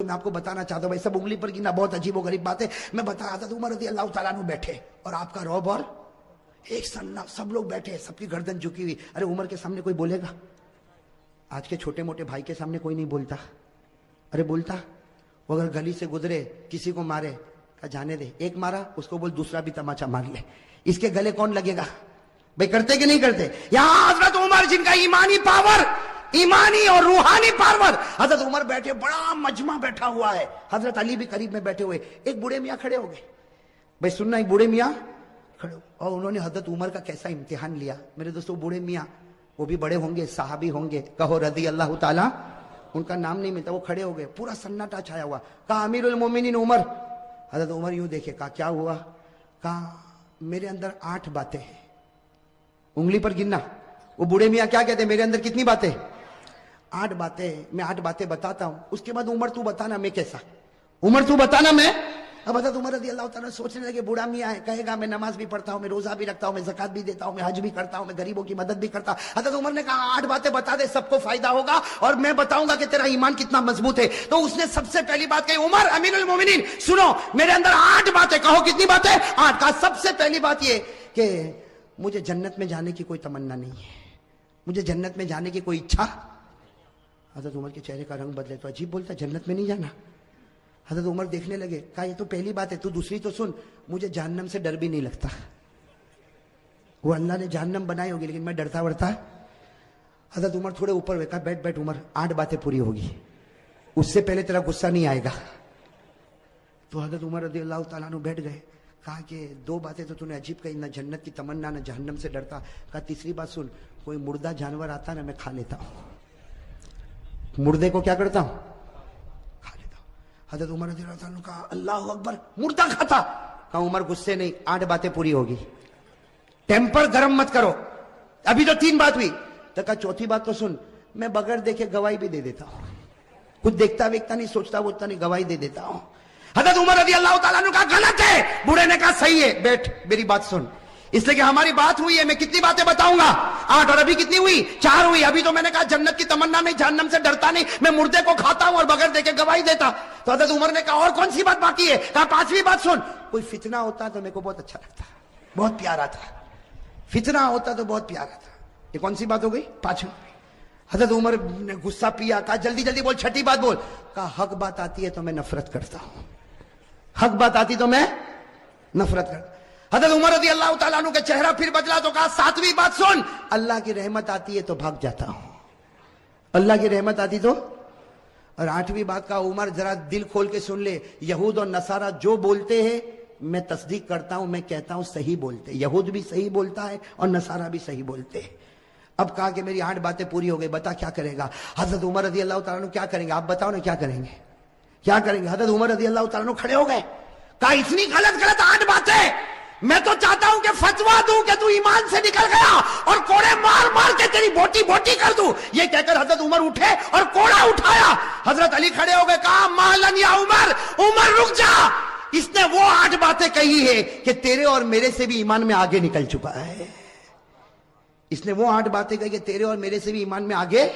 میں آپ کو بتانا چاہتا ہوں بھائی، سب انگلی پر گننا بہت عجیب و غریب بات ہے. میں بتا رہا تھا تو عمر رضی اللہ تعالیٰ عنہ بیٹھے اور آپ کا روب اور ایک سننا، سب لوگ بیٹھے، سب کی گردن جھکی ہوئی. ارے عمر کے سامنے کوئی بولے گا؟ آج کے چھوٹے موٹے بھائی کے سامنے کوئی نہیں بولتا. ارے بولتا؟ وہ اگر گلی سے گزرے کسی کو مارے، کہا جانے دے، ایک مارا اس کو بول دوسرا بھی تماچا مار لے، اس کے گلے کون لگے گا؟ بھائی کرتے کہ نہیں کرتے؟ یہاں حضرت عمر جن کا ایمانی پاور، ایمانی اور روحانی پاور، حضرت عمر بیٹھے، بڑا مجمع بیٹھا ہوا ہے، حضرت علی بھی قریب میں بیٹھے ہوئے. ایک بوڑھے میاں کھڑے ہو گئے. بھائی سننا، ایک بوڑھے میاں کھڑے ہو، اور انہوں نے حضرت عمر کا کیسا امتحان لیا. میرے دوستو بوڑھے میاں، وہ بھی بڑے ہوں گے، صحابی ہوں گے، کہو رضی اللہ تعالیٰ، ان کا نام نہیں ملتا. وہ کھڑے ہو گئے، پورا سناٹا چھایا ہوا. کہا امیر المومنین عمر. حضرت عمر یوں دیکھے، کہا کیا ہوا؟ کہا میرے اندر 8 باتیں ہیں، انگلی پر گننا. وہ بوڑھے میاں کیا کہتے ہیں؟ میرے اندر کتنی باتیں؟ 8 باتیں. میں 8 باتیں بتاتا ہوں، اس کے بعد عمر تو بتانا میں کیسا، عمر تو بتانا میں. اب حضرت عمر رضی اللہ تعالیٰ سوچنے لگے، بوڑھا میاں ہے، کہے گا میں نماز بھی پڑھتا ہوں، میں روزہ بھی رکھتا ہوں، میں زکات بھی دیتا ہوں، میں حج بھی کرتا ہوں، میں غریبوں کی مدد بھی کرتا ہوں. حضرت عمر نے کہا 8 باتیں بتا دے، سب کو فائدہ ہوگا اور میں بتاؤں گا کہ تیرا ایمان کتنا مضبوط ہے. تو اس نے سب سے پہلی بات کہی، عمر امیر المومنین سنو، میرے اندر 8 باتیں. کہو کتنی باتیں؟ 8. کہا سب سے پہلی بات یہ کہ مجھے جنت میں جانے کی کوئی تمنا نہیں ہے، مجھے جنت میں جانے کی کوئی اچھا. حضرت عمر کے چہرے کا رنگ بدلے، تو عجیب بولتا، جنت میں نہیں جانا. حضرت عمر دیکھنے لگے، کہا یہ تو پہلی بات ہے، تو دوسری تو سن، مجھے جہنم سے ڈر بھی نہیں لگتا. وہ اللہ نے جہنم بنائی ہوگی لیکن میں ڈرتا ورتا. حضرت عمر تھوڑے اوپر ہوئے، کہا بیٹھ بیٹھ عمر، 8 باتیں پوری ہوگی، اس سے پہلے تیرا غصہ نہیں آئے گا. تو حضرت عمر رضی اللہ تعالیٰ عنہ بیٹھ گئے. کہا کہ 2 باتیں تو نے عجیب کہی، نہ جنت کی تمنا نہ جہنم سے ڈرتا. کہا تیسری بات سن، کوئی مردہ جانور آتا نا میں کھا لیتا ہوں، مردے کو کیا کرتا ہوں؟ کھا لیتا ہوں. حضرت عمر رضی اللہ عنہ کہا اللہ اکبر، مردہ کھاتا؟ کہا عمر غصے نہیں، 8 باتیں پوری ہوگی، ٹیمپر گرم مت کرو، ابھی تو 3 بات ہوئی. تو کہا چوتھی بات تو سن، میں بغیر دیکھے گواہی بھی دے دیتا ہوں، کچھ دیکھتا ویکھتا نہیں، سوچتا ووچتا نہیں، گواہی دے دیتا ہوں. حضرت عمر رضی اللہ تعالیٰ عنہ کہا غلط ہے. بوڑھے نے کہا صحیح ہے، بیٹھ میری بات سن، اس لیے کہ ہماری بات ہوئی ہے، میں کتنی باتیں بتاؤں گا؟ 8. اور ابھی کتنی ہوئی؟ 4 ہوئی. ابھی تو میں نے کہا جنت کی تمنا نہیں، جہنم سے ڈرتا نہیں، میں مردے کو کھاتا ہوں اور بغیر دیکھے گواہی دیتا. تو حضرت عمر نے کہا اور کون سی بات باقی ہے؟ کہا 5ویں بات سن، کوئی فتنہ ہوتا تو میرے کو بہت اچھا لگتا، بہت پیارا تھا، فتنہ ہوتا تو بہت پیارا تھا. یہ کون سی بات ہو گئی؟ 5ویں. حضرت عمر نے غصہ پیا، کہا جلدی جلدی بول، 6ٹھی بات بول. کہا حق بات آتی ہے تو میں نفرت کرتا ہوں، حق بات آتی تو میں نفرت کرتا. حضرت عمر رضی اللہ تعالیٰ عنہ کا چہرہ پھر بدلا تو کہا 7ویں بات سن، اللہ کی رحمت آتی ہے تو بھاگ جاتا ہوں، اللہ کی رحمت آتی تو. اور 8ویں بات کا عمر ذرا دل کھول کے سن لے، یہود اور نصارہ جو بولتے ہیں میں تصدیق کرتا ہوں، میں کہتا ہوں صحیح بولتے، یہود بھی صحیح بولتا ہے اور نصارہ بھی صحیح بولتے ہیں. اب کہا کہ میری 8 باتیں پوری ہو گئی، بتا کیا کرے گا؟ حضرت عمر رضی اللہ تعالیٰ عنہ کیا کریں گے؟ آپ بتاؤ نا کیا کریں گے، کیا کریں گے؟ حضرت عمر رضی اللہ تعالیٰ عنہ کھڑے ہو گئے. کہا اتنی غلط 8 باتیں، میں تو چاہتا ہوں کہ فتوا دوں کہ تو ایمان سے نکل گیا اور کوڑے مار مار کے تیری بوٹی بوٹی کر دوں. یہ کہہ کر حضرت عمر اٹھے اور کوڑا اٹھایا. حضرت علی کھڑے ہو گئے، کہا مالن یا عمر، عمر رک جا، اس نے وہ 8 باتیں کہی ہے کہ تیرے اور میرے سے بھی ایمان میں آگے نکل چکا ہے. اس نے وہ 8 باتیں کہی کہ تیرے اور میرے سے بھی ایمان میں آگے.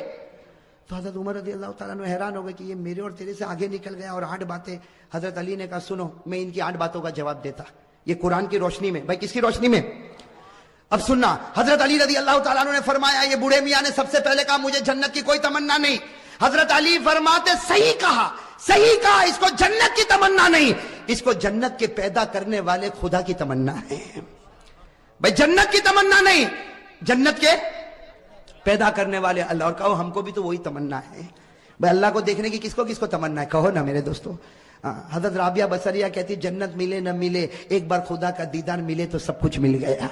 تو حضرت عمر رضی اللہ تعالیٰ عنہ حیران ہو گئے کہ یہ میرے اور تیرے سے آگے نکل گیا اور 8 باتیں. حضرت علی نے کہا سنو، میں ان کی 8 باتوں کا جواب دیتا، یہ قرآن کی روشنی میں. بھائی کس کی روشنی میں؟ اب سننا، حضرت علی رضی اللہ تعالیٰ عنہ نے فرمایا، یہ بوڑھے میاں نے سب سے پہلے کہا مجھے جنت کی کوئی تمنا نہیں. حضرت علی فرماتے صحیح کہا، صحیح کہا، اس کو جنت کی تمنا نہیں، اس کو جنت کے پیدا کرنے والے خدا کی تمنا ہے. بھائی جنت کی تمنا نہیں، جنت کے پیدا کرنے والے اللہ. اور کہو ہم کو بھی تو وہی تمنا ہے. بھائی اللہ کو دیکھنے کی کس کو تمنا ہے؟ کہو نا میرے دوستو. حضرت رابعہ بصریہ کہتی جنت ملے نہ ملے، ایک بار خدا کا دیدار ملے تو سب کچھ مل گیا.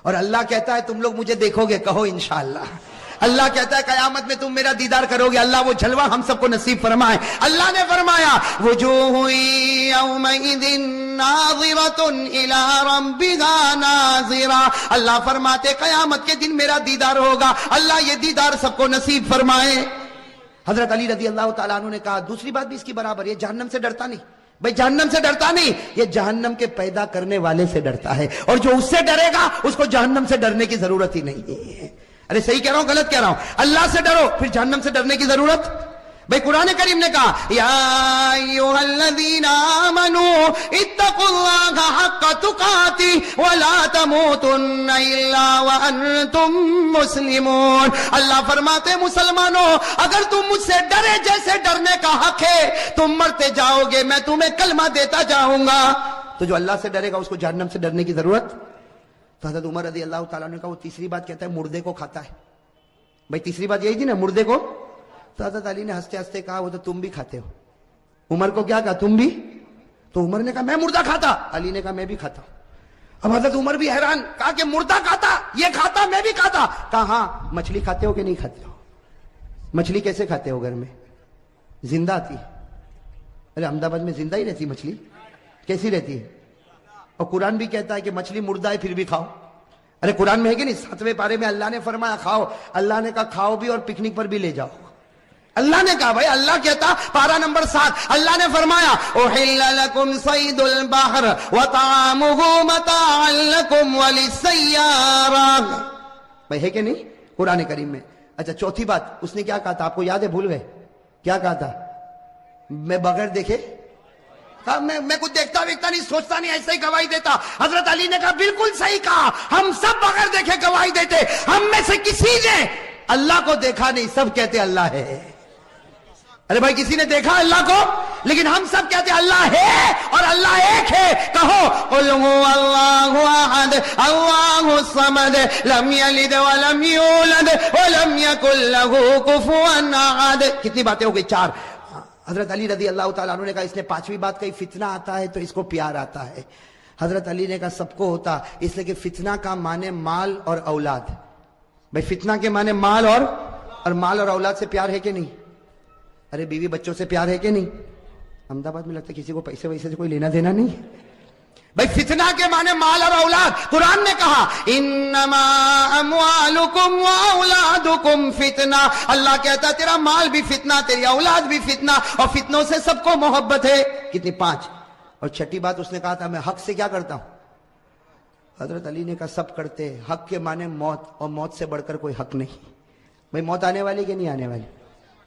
اور اللہ کہتا ہے تم لوگ مجھے دیکھو گے، کہو انشاءاللہ. اللہ کہتا ہے قیامت میں تم میرا دیدار کرو گے. اللہ وہ جلوہ ہم سب کو نصیب فرمائے. اللہ نے فرمایا وجوہ یومئذ ناظرۃ الی ربها ناظرہ. اللہ فرماتے قیامت کے دن میرا دیدار ہوگا. اللہ یہ دیدار سب کو نصیب فرمائے. حضرت علی رضی اللہ تعالیٰ عنہ نے کہا دوسری بات بھی اس کی برابر، یہ جہنم سے ڈرتا نہیں. بھائی جہنم سے ڈرتا نہیں، یہ جہنم کے پیدا کرنے والے سے ڈرتا ہے. اور جو اس سے ڈرے گا اس کو جہنم سے ڈرنے کی ضرورت ہی نہیں ہے. ارے صحیح کہہ رہا ہوں غلط کہہ رہا ہوں؟ اللہ سے ڈرو، پھر جہنم سے ڈرنے کی ضرورت. بھائی قرآن کریم نے کہا یا ایھا الذین آمنوا اتقوا اللہ حق تقاتہ ولا تموتن الا وانتم مسلمون. اللہ فرماتے مسلمانوں اگر تم مجھ سے ڈرے جیسے ڈرنے کا حق ہے تم مرتے جاؤ گے میں تمہیں کلمہ دیتا جاؤں گا. تو جو اللہ سے ڈرے گا اس کو جہنم سے ڈرنے کی ضرورت. تو حضرت عمر رضی اللہ تعالیٰ نے کہا وہ تیسری بات کہتا ہے مردے کو کھاتا ہے. بھائی تیسری بات یہی تھی نا مردے کو. تو حضرت علی نے ہنستے ہنستے کہا وہ تو تم بھی کھاتے ہو. عمر کو کیا کہا تم بھی. تو عمر نے کہا میں مردہ کھاتا. علی نے کہا میں بھی کھاتا. اب حضرت عمر بھی حیران کہا کہ مردہ کھاتا یہ کھاتا میں بھی کھاتا. کہا ہاں مچھلی کھاتے ہو کہ نہیں کھاتے ہو. مچھلی کیسے کھاتے ہو گھر میں زندہ آتی ہے. ارے احمد آباد میں زندہ ہی رہتی مچھلی کیسی رہتی ہے. اور قرآن بھی کہتا ہے کہ مچھلی مردہ ہے پھر بھی کھاؤ. ارے قرآن میں ہے کہ نہیں 7ویں پارے میں اللہ نے فرمایا کھاؤ. اللہ نے کہا کھاؤ بھی اور پکنک پر بھی لے جاؤ. اللہ نے کہا بھائی اللہ کہتا پارہ نمبر 7 اللہ نے فرمایا احل لکم صید البحر وطعامہ متاعا لکم وللسیارہ. بھائی ہے کہ نہیں قرآن کریم میں. اچھا چوتھی بات اس نے کیا کہا تھا آپ کو یاد ہے بھول گئے کیا کہا تھا. میں بغیر دیکھے میں کچھ دیکھتا ویکھتا نہیں سوچتا نہیں ایسے ہی گواہی دیتا. حضرت علی نے کہا بالکل صحیح کہا ہم سب بغیر دیکھے گواہی دیتے. ہم میں سے کسی نے اللہ کو دیکھا نہیں سب کہتے اللہ ہے. ارے بھائی کسی نے دیکھا اللہ کو لیکن ہم سب کہتے اللہ ہے اور اللہ ایک ہے. کہو قل هو اللہ احد اللہ الصمد لم یلد ولم یولد ولم یکن له کفوا احد. کتنی باتیں ہو گئی 4. حضرت علی رضی اللہ تعالیٰ عنہ نے کہا اس نے 5ویں بات کہی فتنہ آتا ہے تو اس کو پیار آتا ہے. حضرت علی نے کہا سب کو ہوتا اس لیے کہ فتنہ کا معنی مال اور اولاد. بھائی فتنہ کے معنی مال اور اولاد سے پیار ہے کہ نہیں. ارے بیوی بچوں سے پیار ہے کہ نہیں. احمد آباد میں لگتا ہے کسی کو پیسے ویسے سے کوئی لینا دینا نہیں. بھائی فتنہ کے معنی مال اور اولاد. قرآن نے کہا انما اموالکم واولادکم فتنہ. اللہ کہتا تیرا مال بھی فتنہ تیری اولاد بھی فتنہ اور فتنوں سے سب کو محبت ہے. کتنی 5. اور 6ٹھی بات اس نے کہا تھا میں حق سے کیا کرتا ہوں. حضرت علی نے کہا سب کرتے. حق کے معنی موت اور موت سے بڑھ کر کوئی حق نہیں. بھائی موت آنے والی کہ نہیں آنے والی.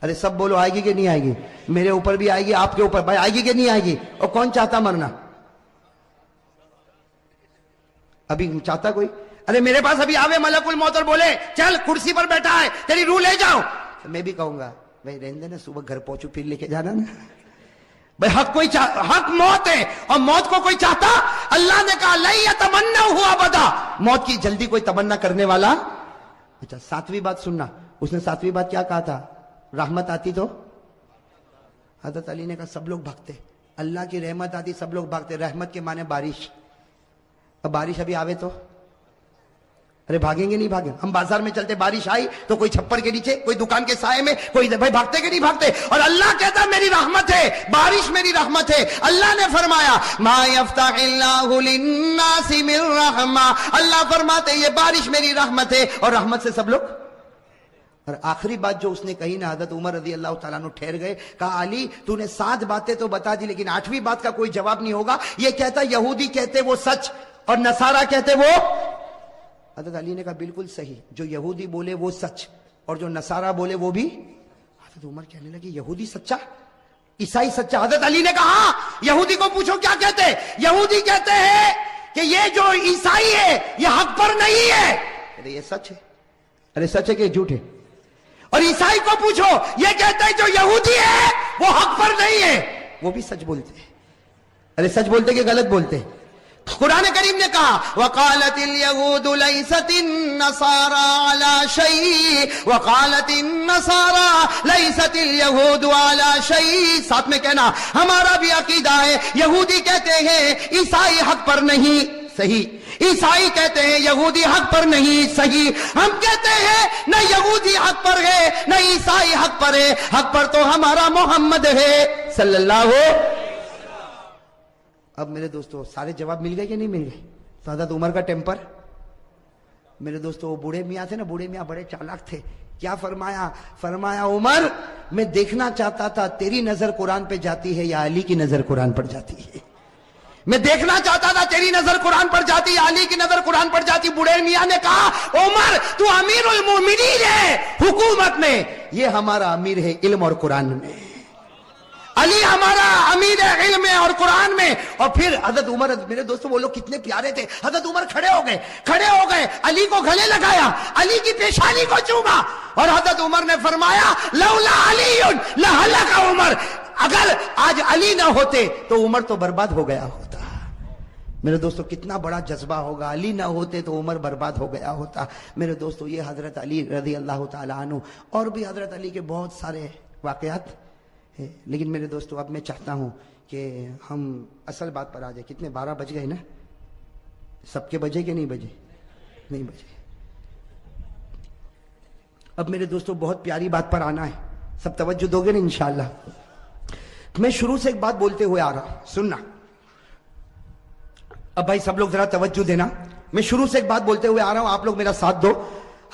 ارے سب بولو آئے گی کہ نہیں آئے گی. میرے اوپر بھی آئے گی آپ کے اوپر. بھائی آئے گی کہ نہیں آئے گی. اور کون چاہتا مرنا ابھی چاہتا کوئی. ارے میرے پاس ابھی آوے ملک الموت اور بولے چل کرسی پر بیٹھا ہے تیری روح لے جاؤ میں بھی کہوں گا بھائی رہنے نا صبح گھر پہنچو پھر لے کے جانا نا. بھائی حق موت ہے اور موت کو کوئی چاہتا. اللہ نے کہا لن یتمنوا ابدا. موت کی جلدی کوئی تمنا کرنے والا. اچھا 7ویں بات سننا. اس نے 7ویں بات کیا کہا تھا رحمت آتی تو. حضرت علی نے کہا سب لوگ بھاگتے. اللہ کی رحمت آتی سب لوگ بھاگتے. رحمت کے معنی بارش. اب بارش ابھی آوے تو ارے بھاگیں گے نہیں بھاگیں. ہم بازار میں چلتے بارش آئی تو کوئی چھپر کے نیچے کوئی دکان کے سائے میں کوئی بھائی بھاگتے کہ نہیں بھاگتے. اور اللہ کہتا میری رحمت ہے بارش میری رحمت ہے. اللہ نے فرمایا ما یفتح اللہ للناس من رحمہ. اللہ فرماتے یہ بارش میری رحمت ہے اور رحمت سے سب لوگ. اور آخری بات جو اس نے کہی نا حضرت عمر رضی اللہ تعالیٰ عنہ ٹھہر گئے. کہا علی تو نے 7 باتیں تو بتا دی لیکن 8ویں بات کا کوئی جواب نہیں ہوگا. یہ کہتا یہودی کہتے وہ سچ اور نصارہ کہتے وہ. حضرت علی نے کہا بالکل صحیح. جو یہودی بولے وہ سچ اور جو نصارہ بولے وہ بھی. حضرت عمر کہنے لگے یہودی سچا عیسائی سچا. حضرت علی نے کہا یہودی کو پوچھو کیا کہتے. یہودی کہتے ہیں کہ یہ جو عیسائی ہے یہ حق پر نہیں ہے. ارے یہ سچ ہے. ارے سچ ہے کہ جھوٹ ہے. اور عیسائی کو پوچھو یہ کہتے ہیں جو یہودی ہے وہ حق پر نہیں ہے. وہ بھی سچ بولتے ہیں. ارے سچ بولتے کہ غلط بولتے. قرآن کریم نے کہا وقالت اليهود ليست النصارى على شيء وقالت النصارى ليست اليهود على شيء. ساتھ میں کہنا ہمارا بھی عقیدہ ہے یہودی کہتے ہیں عیسائی حق پر نہیں. صحیح. عیسائی کہتے ہیں یہودی حق پر نہیں. صحیح. ہم کہتے ہیں نہ یہودی حق پر ہے نہ عیسائی حق پر ہے. حق پر تو ہمارا محمد ہے صلی اللہ علیہ. اب میرے دوستو سارے جواب مل گئے کہ نہیں مل گئے. تو حضرت عمر کا ٹیمپر میرے دوستو وہ بوڑھے میاں تھے نا بوڑھے میاں بڑے چالاک تھے. کیا فرمایا عمر میں دیکھنا چاہتا تھا تیری نظر قرآن پہ جاتی ہے یا علی کی نظر قرآن پر جاتی ہے. میں دیکھنا چاہتا تھا تیری نظر قرآن پر جاتی، علی کی نظر قرآن پر جاتی. بوڑھے میاں نے کہا عمر تو امیر المومنین ہے حکومت میں، یہ ہمارا امیر ہے علم اور قرآن میں. علی ہمارا امیر ہے علم میں اور قرآن میں. اور پھر حضرت عمر، میرے دوستو وہ لوگ کتنے پیارے تھے. حضرت عمر کھڑے ہو گئے، علی کو گلے لگایا، علی کی پیشانی کو چوما، اور حضرت عمر نے فرمایا لولا علی لہلک عمر، اگر آج علی نہ ہوتے تو عمر تو برباد ہو گیا ہوتا. میرے دوستو کتنا بڑا جذبہ ہوگا، علی نہ ہوتے تو عمر برباد ہو گیا ہوتا. میرے دوستو یہ حضرت علی رضی اللہ تعالی عنہ، اور بھی حضرت علی کے بہت سارے واقعات ہیں. لیکن میرے دوستو اب میں چاہتا ہوں کہ ہم اصل بات پر آ جائیں. کتنے 12 بج گئے نا؟ سب کے بجے کہ نہیں بجے؟ نہیں بجے. اب میرے دوستو بہت پیاری بات پر آنا ہے، سب توجہ دو گے نا انشاءاللہ. میں شروع سے ایک بات بولتے ہوئے آ رہا ہوں، سننا. اب بھائی سب لوگ ذرا توجہ دینا. میں شروع سے ایک بات بولتے ہوئے آ رہا ہوں، آپ لوگ میرا ساتھ دو.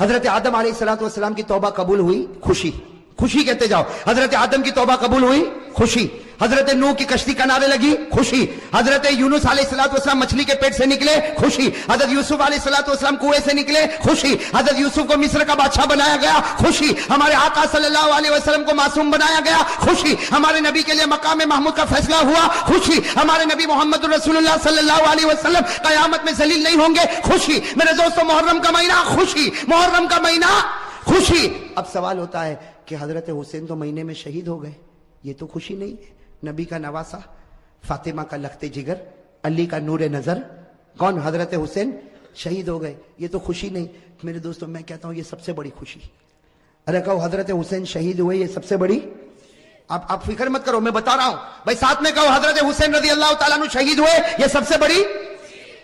حضرت آدم علیہ السلام کی توبہ قبول ہوئی، خوشی. خوشی کہتے جاؤ. حضرت آدم کی توبہ قبول ہوئی، خوشی. حضرت نوح کی کشتی کنارے لگی، خوشی. حضرت یونس علیہ السلام مچھلی کے پیٹ سے نکلے، خوشی. حضرت یوسف علیہ السلام کنویں سے نکلے، خوشی. حضرت یوسف کو مصر کا بادشاہ بنایا گیا، خوشی. ہمارے آقا صلی اللہ علیہ وسلم کو معصوم بنایا گیا، خوشی. ہمارے نبی کے لیے مقام محمود کا فیصلہ ہوا، خوشی. ہمارے نبی محمد رسول اللہ صلی اللہ علیہ وسلم قیامت میں ذلیل نہیں ہوں گے، خوشی. میرے دوستو محرم کا مہینہ، خوشی. محرم کا مہینہ، خوشی. اب سوال ہوتا ہے کہ حضرت حسین تو مہینے میں شہید ہو گئے، یہ تو خوشی نہیں ہے. نبی کا نواسا، فاطمہ کا لخت جگر، علی کا نور نظر، کون؟ حضرت حسین شہید ہو گئے، یہ تو خوشی نہیں. میرے دوستوں میں کہتا ہوں یہ سب سے بڑی خوشی. ارے کہو حضرت حسین شہید ہوئے، یہ سب سے بڑی. آپ فکر مت کرو، میں بتا رہا ہوں بھائی. ساتھ میں کہو حضرت حسین رضی اللہ تعالیٰ عنہ شہید ہوئے، یہ سب سے بڑی.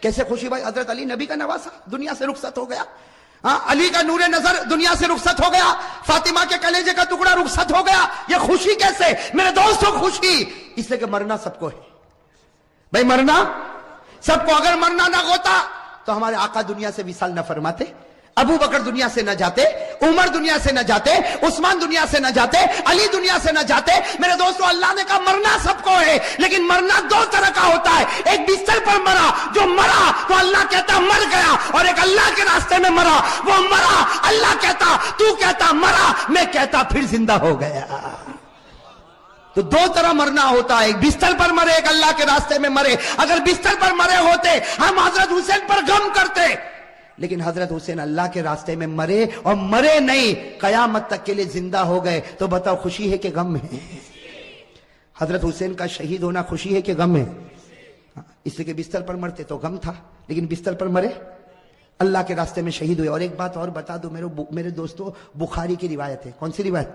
کیسے خوشی بھائی؟ حضرت علی نبی کا نواسا دنیا سے رخصت ہو گیا، علی کا نور نظر دنیا سے رخصت ہو گیا، فاطمہ کے کلیجے کا ٹکڑا رخصت ہو گیا. یہ خوشی کیسے؟ میرے دوستوں خوشی اس لیے کہ مرنا سب کو ہے بھائی، مرنا سب کو. اگر مرنا نہ ہوتا تو ہمارے آقا دنیا سے وصال نہ فرماتے، ابو بکر دنیا سے نہ جاتے، عمر دنیا سے نہ جاتے، عثمان دنیا سے نہ جاتے، علی دنیا سے نہ جاتے. میرے دوستو اللہ نے کہا مرنا سب کو ہے، لیکن مرنا دو طرح کا ہوتا ہے. ایک بستر پر مرا، جو مرا تو اللہ کہتا مر گیا، اور ایک اللہ کے راستے میں مرا، وہ مرا. اللہ کہتا، تو کہتا مرا، میں کہتا پھر زندہ ہو گیا. تو دو طرح مرنا ہوتا ہے، ایک بستر پر مرے، ایک اللہ کے راستے میں مرے. اگر بستر پر مرے ہوتے ہم حضرت حسین پر غم کرتے، لیکن حضرت حسین اللہ کے راستے میں مرے، اور مرے نہیں، قیامت تک کے لیے زندہ ہو گئے. تو بتاؤ خوشی ہے کہ غم ہے؟ حضرت حسین کا شہید ہونا خوشی ہے کہ غم ہے؟ اس لیے کہ بستر پر مرتے تو غم تھا، لیکن بستر پر مرے، اللہ کے راستے میں شہید ہوئے. اور ایک بات اور بتا دو میرے دوستو، بخاری کی روایت ہے. کون سی روایت؟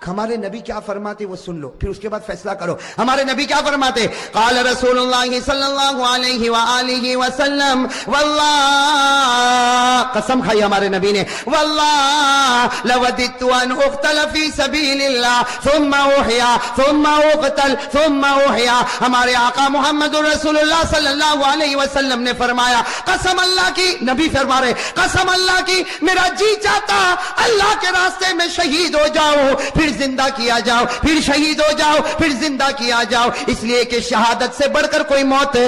ہمارے نبی کیا فرماتے وہ سن لو، پھر اس کے بعد فیصلہ کرو. ہمارے نبی کیا فرماتے؟ قال رسول اللہ صلی اللہ علیہ وآلہ وسلم، واللہ، قسم کھائی ہمارے نبی نے، واللہ لوددت ان اقتل فی سبیل اللہ ثم احیا ثم اقتل ثم احیا. ہمارے آقا محمد رسول اللہ صلی اللہ علیہ وسلم نے فرمایا، قسم اللہ کی، نبی فرما رہے، قسم اللہ کی میرا جی چاہتا اللہ کے راستے میں شہید ہو جاؤ، پھر زندہ کیا جاؤ، پھر شہید ہو جاؤ، پھر زندہ کیا جاؤ. اس لیے کہ شہادت سے بڑھ کر کوئی موت ہے.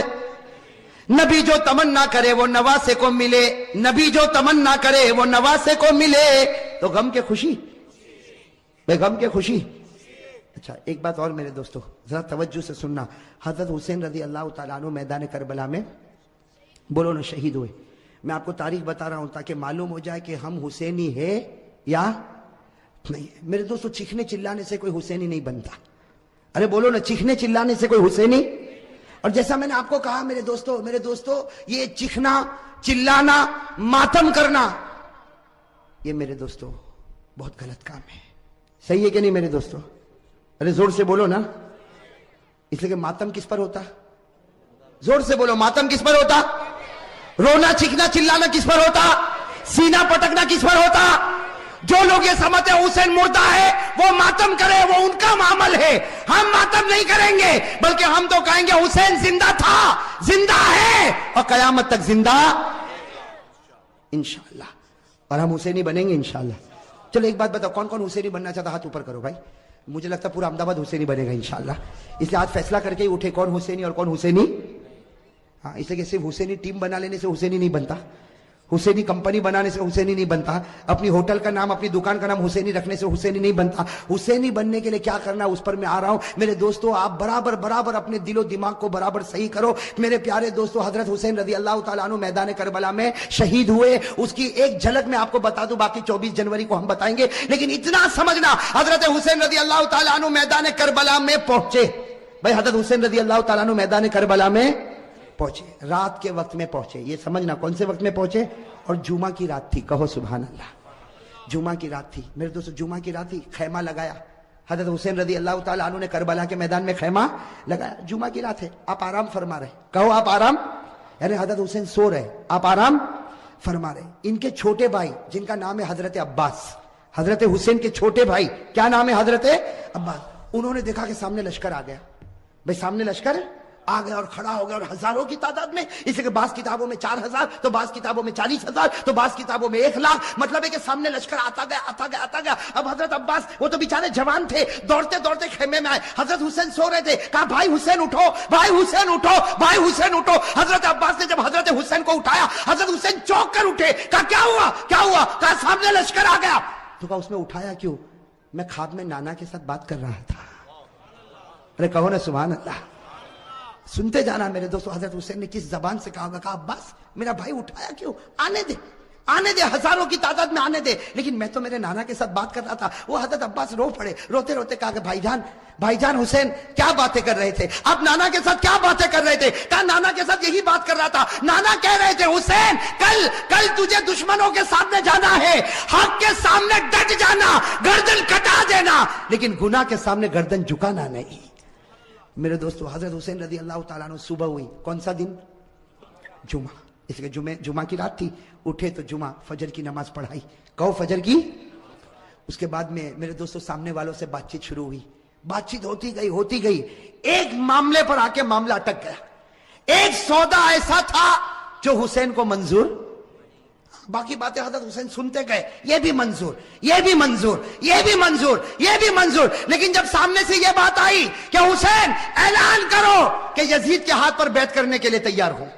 نبی جو تمنا کرے وہ نواسے کو ملے، نبی جو تمنا کرے وہ نواسے کو ملے. تو غم کے خوشی، بے غم کے خوشی. اچھا ایک بات اور میرے دوستو ذرا توجہ سے سننا. حضرت حسین رضی اللہ تعالیٰ عنہ میدان کربلا میں بولو نا شہید ہوئے. میں آپ کو تاریخ بتا رہا ہوں تاکہ معلوم ہو جائے کہ ہم حسینی ہے یا نہیں. میرے دوستو چیخنے چلانے سے کوئی حسینی نہیں بنتا. ارے بولو نا، چیخنے چلانے سے کوئی حسینی. اور جیسا میں نے آپ کو کہا میرے دوستو یہ چیخنا چلانا ماتم کرنا، یہ میرے دوستو بہت غلط کام ہے. صحیح ہے کہ نہیں میرے دوستو؟ ارے زور سے بولو نا. اس لیے کہ ماتم کس پر ہوتا؟ زور سے بولو، ماتم کس پر ہوتا؟ رونا چیخنا چلانا کس پر ہوتا؟ سینہ پٹکنا کس پر ہوتا؟ جو لوگ یہ سمجھتے ہیں حسین مردہ ہے وہ ماتم کرے، وہ ان کا معامل ہے. ہم ماتم نہیں کریں گے، بلکہ ہم تو کہیں گے حسین زندہ تھا، زندہ ہے، اور قیامت تک زندہ انشاءاللہ. اور ہم حسینی بنیں گے انشاءاللہ. چلو ایک بات بتاؤ، کون کون حسینی بننا چاہتا؟ ہاتھ اوپر کرو بھائی. مجھے لگتا ہے پورا احمد آباد حسینی بنے گا انشاءاللہ. اس لیے آج فیصلہ کر کے ہی اٹھے کون حسینی اور کون حسینی. ہاں اس لیے کہ صرف حسینی ٹیم بنا لینے سے حسینی نہیں بنتا, حسینی کمپنی بنانے سے حسینی نہیں بنتا, اپنی ہوٹل کا نام اپنی دکان کا نام حسینی رکھنے سے حسینی نہیں بنتا. حسینی بننے کے لیے کیا کرنا اس پر میں آ رہا ہوں. میرے دوستو آپ برابر اپنے دل و دماغ کو برابر صحیح کرو. میرے پیارے دوستو حضرت حسین رضی اللہ تعالیٰ عنہ میدان کربلا میں شہید ہوئے, اس کی ایک جھلک میں آپ کو بتا دوں, باقی 24 جنوری کو ہم بتائیں گے. لیکن اتنا سمجھنا حضرت حسین رضی اللہ تعالیٰ عنہ میدان کربلا میں پہنچے. بھائی حضرت حسین رضی اللہ تعالیٰ عنہ میدان کربلا میں پہنچے, رات کے وقت میں پہنچے. یہ سمجھنا کون سے وقت میں پہنچے, اور جمعہ کی رات تھی. کہو سبحان اللہ. جمعہ کی رات تھی میرے دوستو, جمعہ کی رات تھی. خیمہ لگایا حضرت حسین رضی اللہ تعالیٰ عنہ نے کربلا کے میدان میں خیمہ لگایا. جمعہ کی رات ہے, آپ آرام فرما رہے. کہو آپ آرام, یعنی حضرت حسین سو رہے, آپ آرام فرما رہے. ان کے چھوٹے بھائی جن کا نام ہے حضرت عباس, حضرت حسین کے چھوٹے بھائی کیا نام ہے, حضرت عباس. انہوں نے دیکھا کہ سامنے لشکر آ گیا. بھائی سامنے لشکر آ گیا اور کھڑا ہو گیا, اور ہزاروں کی تعداد میں. اس لیے بعض کتابوں میں 4000, تو بعض کتابوں میں 40,000, تو بعض کتابوں میں 1,00,000. مطلب ہے کہ سامنے لشکر آتا گیا. اب حضرت عباس وہ تو بیچارے جوان تھے, دوڑتے خیمے میں آئے. حضرت حسین سو رہے تھے. کہا بھائی حسین اٹھو, بھائی حسین اٹھو, بھائی حسین اٹھو. حضرت عباس نے جب حضرت حسین کو اٹھایا, حضرت حسین چونک کر اٹھے. کہا کیا ہوا. کہا سامنے لشکر آ گیا. تو کہا اس میں اٹھایا کیوں؟ میں خواب میں نانا کے ساتھ بات کر رہا تھا. ارے کہو نا سبحان اللہ. سنتے جانا میرے دوستو, حضرت حسین نے کس زبان سے کہا. کہا عباس میرا بھائی اٹھایا کیوں, آنے دے, ہزاروں کی تعداد میں آنے دے. لیکن میں تو میرے نانا کے ساتھ بات کر رہا تھا. وہ حضرت عباس رو پڑے, روتے کہا کہ بھائی جان حسین کیا باتیں کر رہے تھے, آپ نانا کے ساتھ کیا باتیں کر رہے تھے؟ کہا نانا کے ساتھ یہی بات کر رہا تھا. نانا کہہ رہے تھے حسین کل تجھے دشمنوں کے سامنے جانا ہے, حق کے سامنے ڈٹ جانا, گردن کٹا دینا, لیکن گناہ کے سامنے گردن جھکانا نہیں. میرے دوستو حضرت حسین رضی اللہ تعالیٰ عنہ صبح ہوئی, کون سا دن, جمعہ. اس لیے جمعہ کی رات تھی. اٹھے تو جمعہ فجر کی نماز پڑھائی. کہو فجر کی. اس کے بعد میں میرے دوستو سامنے والوں سے بات چیت شروع ہوئی. بات چیت ہوتی گئی. ایک معاملے پر آ کے معاملہ اٹک گیا. ایک سودا ایسا تھا جو حسین کو منظور, باقی باتیں حضرت حسین سنتے گئے, یہ بھی منظور, یہ بھی منظور, یہ بھی منظور, یہ بھی منظور. لیکن جب سامنے سے یہ بات آئی کہ حسین اعلان کرو کہ یزید کے ہاتھ پر بیعت کرنے کے لیے تیار ہوں,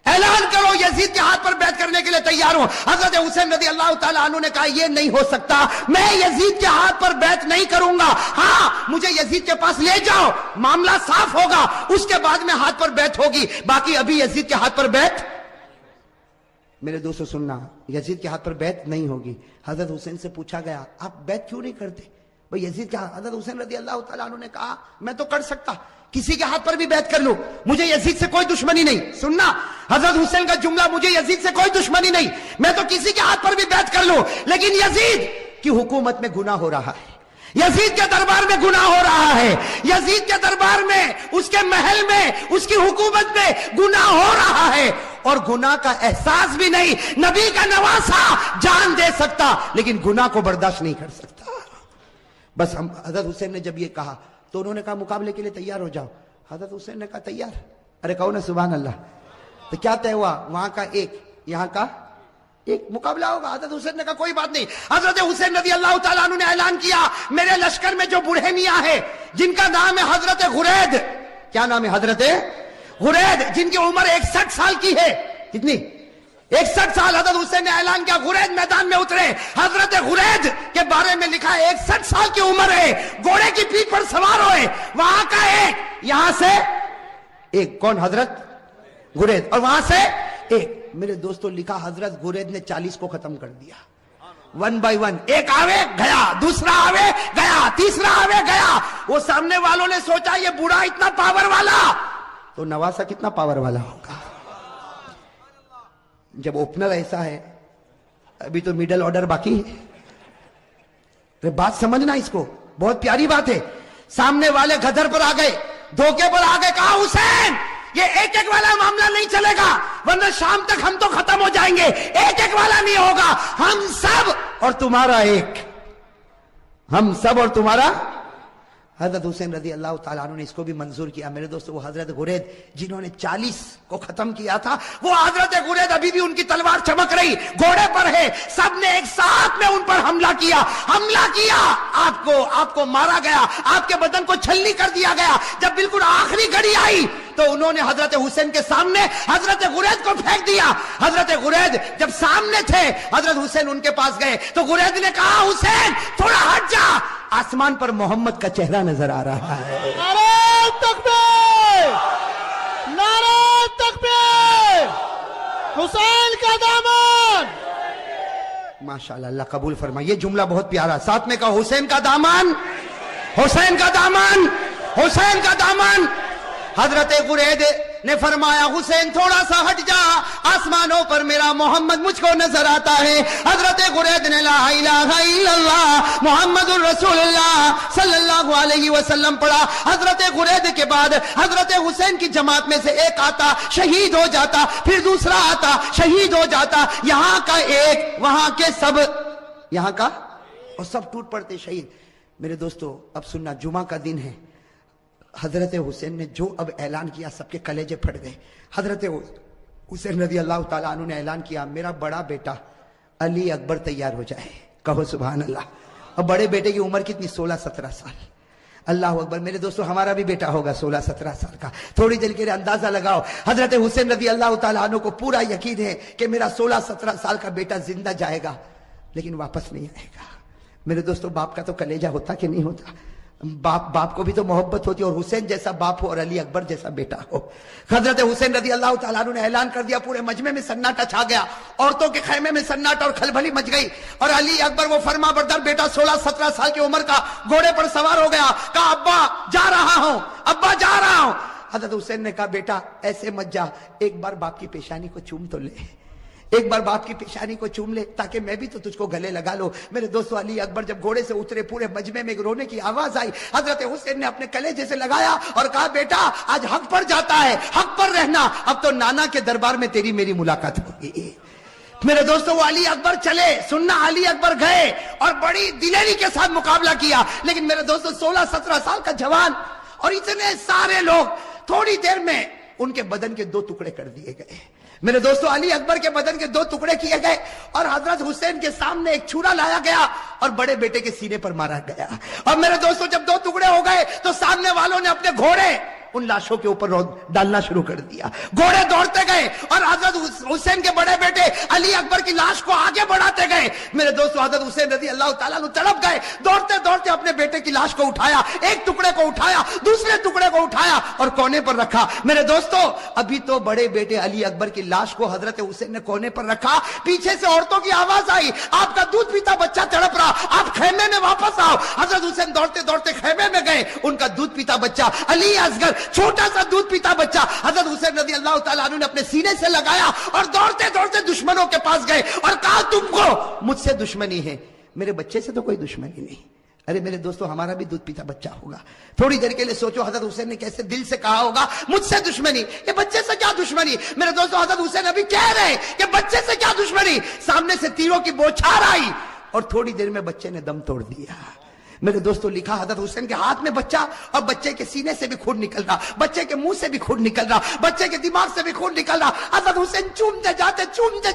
اعلان کرو یزید کے ہاتھ پر بیعت کرنے کے لیے تیار ہوں. حضرت حسین رضی اللہ تعالیٰ عنہ نے کہا یہ نہیں ہو سکتا, میں یزید کے ہاتھ پر بیعت نہیں کروں گا. ہاں مجھے یزید کے پاس لے جاؤ, معاملہ صاف ہوگا, اس کے بعد میں ہاتھ پر بیعت ہوگی, باقی ابھی یزید کے ہاتھ پر بیعت. میرے دوستو سننا, یزید کے ہاتھ پر بیعت نہیں ہوگی. حضرت حسین سے پوچھا گیا آپ بیعت کیوں نہیں کرتے بھئی یزید کے ہاتھ. حضرت حسین رضی اللہ تعالیٰ عنہ نے کہا میں تو کر سکتا, کسی کے ہاتھ پر بھی بیعت کر لوں, مجھے یزید سے کوئی دشمنی نہیں. سننا حضرت حسین کا جملہ, مجھے یزید سے کوئی دشمنی نہیں, میں تو کسی کے ہاتھ پر بھی بیعت کر لوں, لیکن یزید کی حکومت میں گناہ ہو رہا ہے, یزید کے دربار میں گناہ ہو رہا ہے, یزید کے دربار میں, اس کے محل میں, اس کی حکومت میں گناہ ہو رہا ہے, اور گناہ کا احساس بھی نہیں. نبی کا نواسا جان دے سکتا لیکن گناہ کو برداشت نہیں کر سکتا. بس حضرت حسین نے جب یہ کہا تو انہوں نے کہا مقابلے کے لیے تیار ہو جاؤ. حضرت حسین نے کہا تیار. ارے کہو نا سبحان اللہ. تو کیا طے ہوا, وہاں کا ایک, یہاں کا ایک مقابلہ ہوگا. حضرت حسین نے کہا کوئی بات نہیں. حضرت حسین رضی اللہ تعالیٰ عنہ نے اعلان کیا میرے لشکر میں جو بوڑھے میاں ہے جن کا نام ہے حضرت غرید, کیا نام ہے, حضرت غرید, جن کی عمر 61 سال کی ہے. کتنی, 61 سال. حضرت حسین نے اعلان کیا غرید میدان میں اترے. حضرت غرید کے بارے میں لکھا ہے 61 سال کی عمر ہے, گھوڑے کی پیٹھ پر سوار ہوئے. وہاں کا ایک, یہاں سے ایک, کون, حضرت غرید, اور وہاں سے ایک. میرے دوستوں لکھا حضرت غرید نے 40 کو ختم کر دیا, 1 by 1. ایک آوے گیا, دوسرا آوے گیا, تیسرا آوے گیا. وہ سامنے والوں نے سوچا یہ بوڑھا اتنا پاور والا, تو نواسا کتنا پاور والا ہوگا. جب اوپنر ایسا ہے, ابھی تو میڈل آرڈر باقی ہے. بات سمجھنا اس کو, بہت پیاری بات ہے. سامنے والے گدھر پر آ گئے, دھوکے پر آ گئے. کہا حسین یہ ایک ایک والا معاملہ نہیں چلے گا, ورنہ شام تک ہم تو ختم ہو جائیں گے. ایک ایک والا نہیں ہوگا, ہم سب اور تمہارا ایک, ہم سب اور تمہارا. حضرت حسین رضی اللہ تعالیٰ عنہ نے اس کو بھی منظور کیا. میرے دوستو وہ حضرت غرید جنہوں نے 40 کو ختم کیا تھا, وہ حضرت غرید ابھی بھی ان کی تلوار چمک رہی, گھوڑے پر ہے. سب نے ایک ساتھ میں ان پر حملہ کیا. آپ کو مارا گیا, آپ کے بدن کو چھلنی کر دیا گیا. جب بالکل آخری گھڑی آئی تو انہوں نے حضرت حسین کے سامنے حضرت غرید کو پھینک دیا. حضرت غرید جب سامنے تھے حضرت حسین ان کے پاس گئے تو غرید نے کہا حسین تھوڑا ہٹ جا, آسمان پر محمد کا چہرہ نظر آ رہا ہے. نعرہ تکبیر, نعرہ تکبیر, حسین کا دامن. ماشاءاللہ, اللہ قبول فرمائے. یہ جملہ بہت پیارا, ساتھ میں کہا حسین کا دامن, حسین کا دامن, حسین کا دامن. حضرت غرید نے فرمایا حسین تھوڑا سا ہٹ جا, آسمانوں پر میرا محمد مجھ کو نظر آتا ہے. حضرت غرید نے لا الہ الا اللہ محمد الرسول اللہ صلی اللہ علیہ وسلم پڑھا. حضرت غرید کے بعد حضرت حسین کی جماعت میں سے ایک آتا شہید ہو جاتا, پھر دوسرا آتا شہید ہو جاتا. یہاں کا ایک, وہاں کے سب, یہاں کا اور سب ٹوٹ پڑتے شہید. میرے دوستو اب سننا, جمعہ کا دن ہے. حضرت حسین نے جو اب اعلان کیا سب کے کلیجے پھٹ گئے. حضرت حسین رضی اللہ تعالیٰ عنہ نے اعلان کیا میرا بڑا بیٹا علی اکبر تیار ہو جائے. کہو سبحان اللہ. اور بڑے بیٹے کی عمر کتنی, 16-17 سال. اللہ اکبر. میرے دوستو ہمارا بھی بیٹا ہوگا 16-17 سال کا. تھوڑی دیر کے لیے اندازہ لگاؤ, حضرت حسین رضی اللہ تعالیٰ عنہ کو پورا یقین ہے کہ میرا 16-17 سال کا بیٹا زندہ جائے گا لیکن واپس نہیں آئے گا. میرے دوستو باپ کا تو کلیجہ ہوتا کہ نہیں ہوتا؟ باپ کو بھی تو محبت ہوتی اور حسین جیسا باپ ہو اور علی اکبر جیسا بیٹا ہو. حضرت حسین رضی اللہ تعالیٰ عنہ نے اعلان کر دیا, پورے مجمع میں سناٹا چھا گیا, عورتوں کے خیمے میں سناٹا اور کھلبلی مچ گئی. اور علی اکبر وہ فرما بردار بیٹا 16-17 سال کی عمر کا گھوڑے پر سوار ہو گیا. کہا ابا جا رہا ہوں, ابا جا رہا ہوں. حضرت حسین نے کہا بیٹا ایسے مت جا, ایک بار باپ کی پیشانی کو چوم تو لے, ایک بار باپ کی پیشانی کو چوم لے تاکہ میں بھی تو تجھ کو گلے لگا لو. میرے دوستو علی اکبر جب گھوڑے سے اترے پورے مجمع میں رونے کی آواز آئی. حضرت حسین نے اپنے کلیجے سے لگایا اور کہا بیٹا آج حق پر جاتا ہے, حق پر رہنا, اب تو نانا کے دربار میں تیری میری ملاقات ہوگی. میرے دوستو وہ علی اکبر چلے, سننا علی اکبر گئے اور بڑی دلیری کے ساتھ مقابلہ کیا. لیکن میرے دوستو 16-17 سال کا جوان اور اتنے سارے لوگ, تھوڑی دیر میں ان کے بدن کے 2 ٹکڑے کر دیے گئے. میرے دوستو علی اکبر کے بدن کے 2 ٹکڑے کیے گئے اور حضرت حسین کے سامنے ایک چھرا لایا گیا اور بڑے بیٹے کے سینے پر مارا گیا. اور میرے دوستو جب 2 ٹکڑے ہو گئے تو سامنے والوں نے اپنے گھوڑے ان لاشوں کے اوپر ڈالنا شروع کر دیا. گھوڑے دوڑتے گئے اور حضرت حسین کے بڑے بیٹے علی اکبر کی لاش کو آگے بڑھاتے گئے. میرے دوستو حضرت حسین رضی اللہ تعالیٰ عنہ تڑپ گئے, دوڑتے دوڑتے اپنے بیٹے کی لاش کو اٹھایا, ایک ٹکڑے کو اٹھایا, دوسرے ٹکڑے کو اٹھایا اور کونے پر رکھا. میرے دوستو ابھی تو بڑے بیٹے علی اکبر کی لاش کو حضرت حسین نے کونے پر رکھا, پیچھے سے عورتوں کی آواز آئی آپ کا دودھ پیتا بچہ تڑپ رہا, آپ خیمے میں واپس آؤ. حضرت حسین دوڑتے دوڑتے خیمے میں گئے, ان کا دودھ پیتا بچہ علی اصغر چھوٹا سا دودھ پیتا بچہ حضرت حسین رضی اللہ تعالیٰ عنہ نے اپنے سینے سے لگایا اور دوڑتے دوڑتے دشمنوں کے پاس گئے اور کہا تم کو مجھ سے دشمنی ہے, میرے بچے سے تو کوئی دشمنی نہیں. ارے میرے دوستو ہمارا بھی دودھ پیتا بچہ ہوگا. تھوڑی دیر کے لیے سوچو حضرت حسین نے کیسے دل سے کہا ہوگا مجھ سے دشمنی, یہ بچے سے کیا دشمنی. میرے دوستو حضرت حسین ابھی کہہ رہے کہ بچے سے کیا دشمنی. سامنے سے تیروں کی بوچھار آئی اور تھوڑی دیر میں بچے نے دم توڑ دیا. میرے دوستو لکھا حضرت حسین کے ہاتھ میں بچہ اور بچے کے سینے سے بھی خون نکل رہا, بچے کے منہ سے بھی خون نکل رہا, بچے کے دماغ سے بھی خون نکل رہا. حضرت حسین چومتے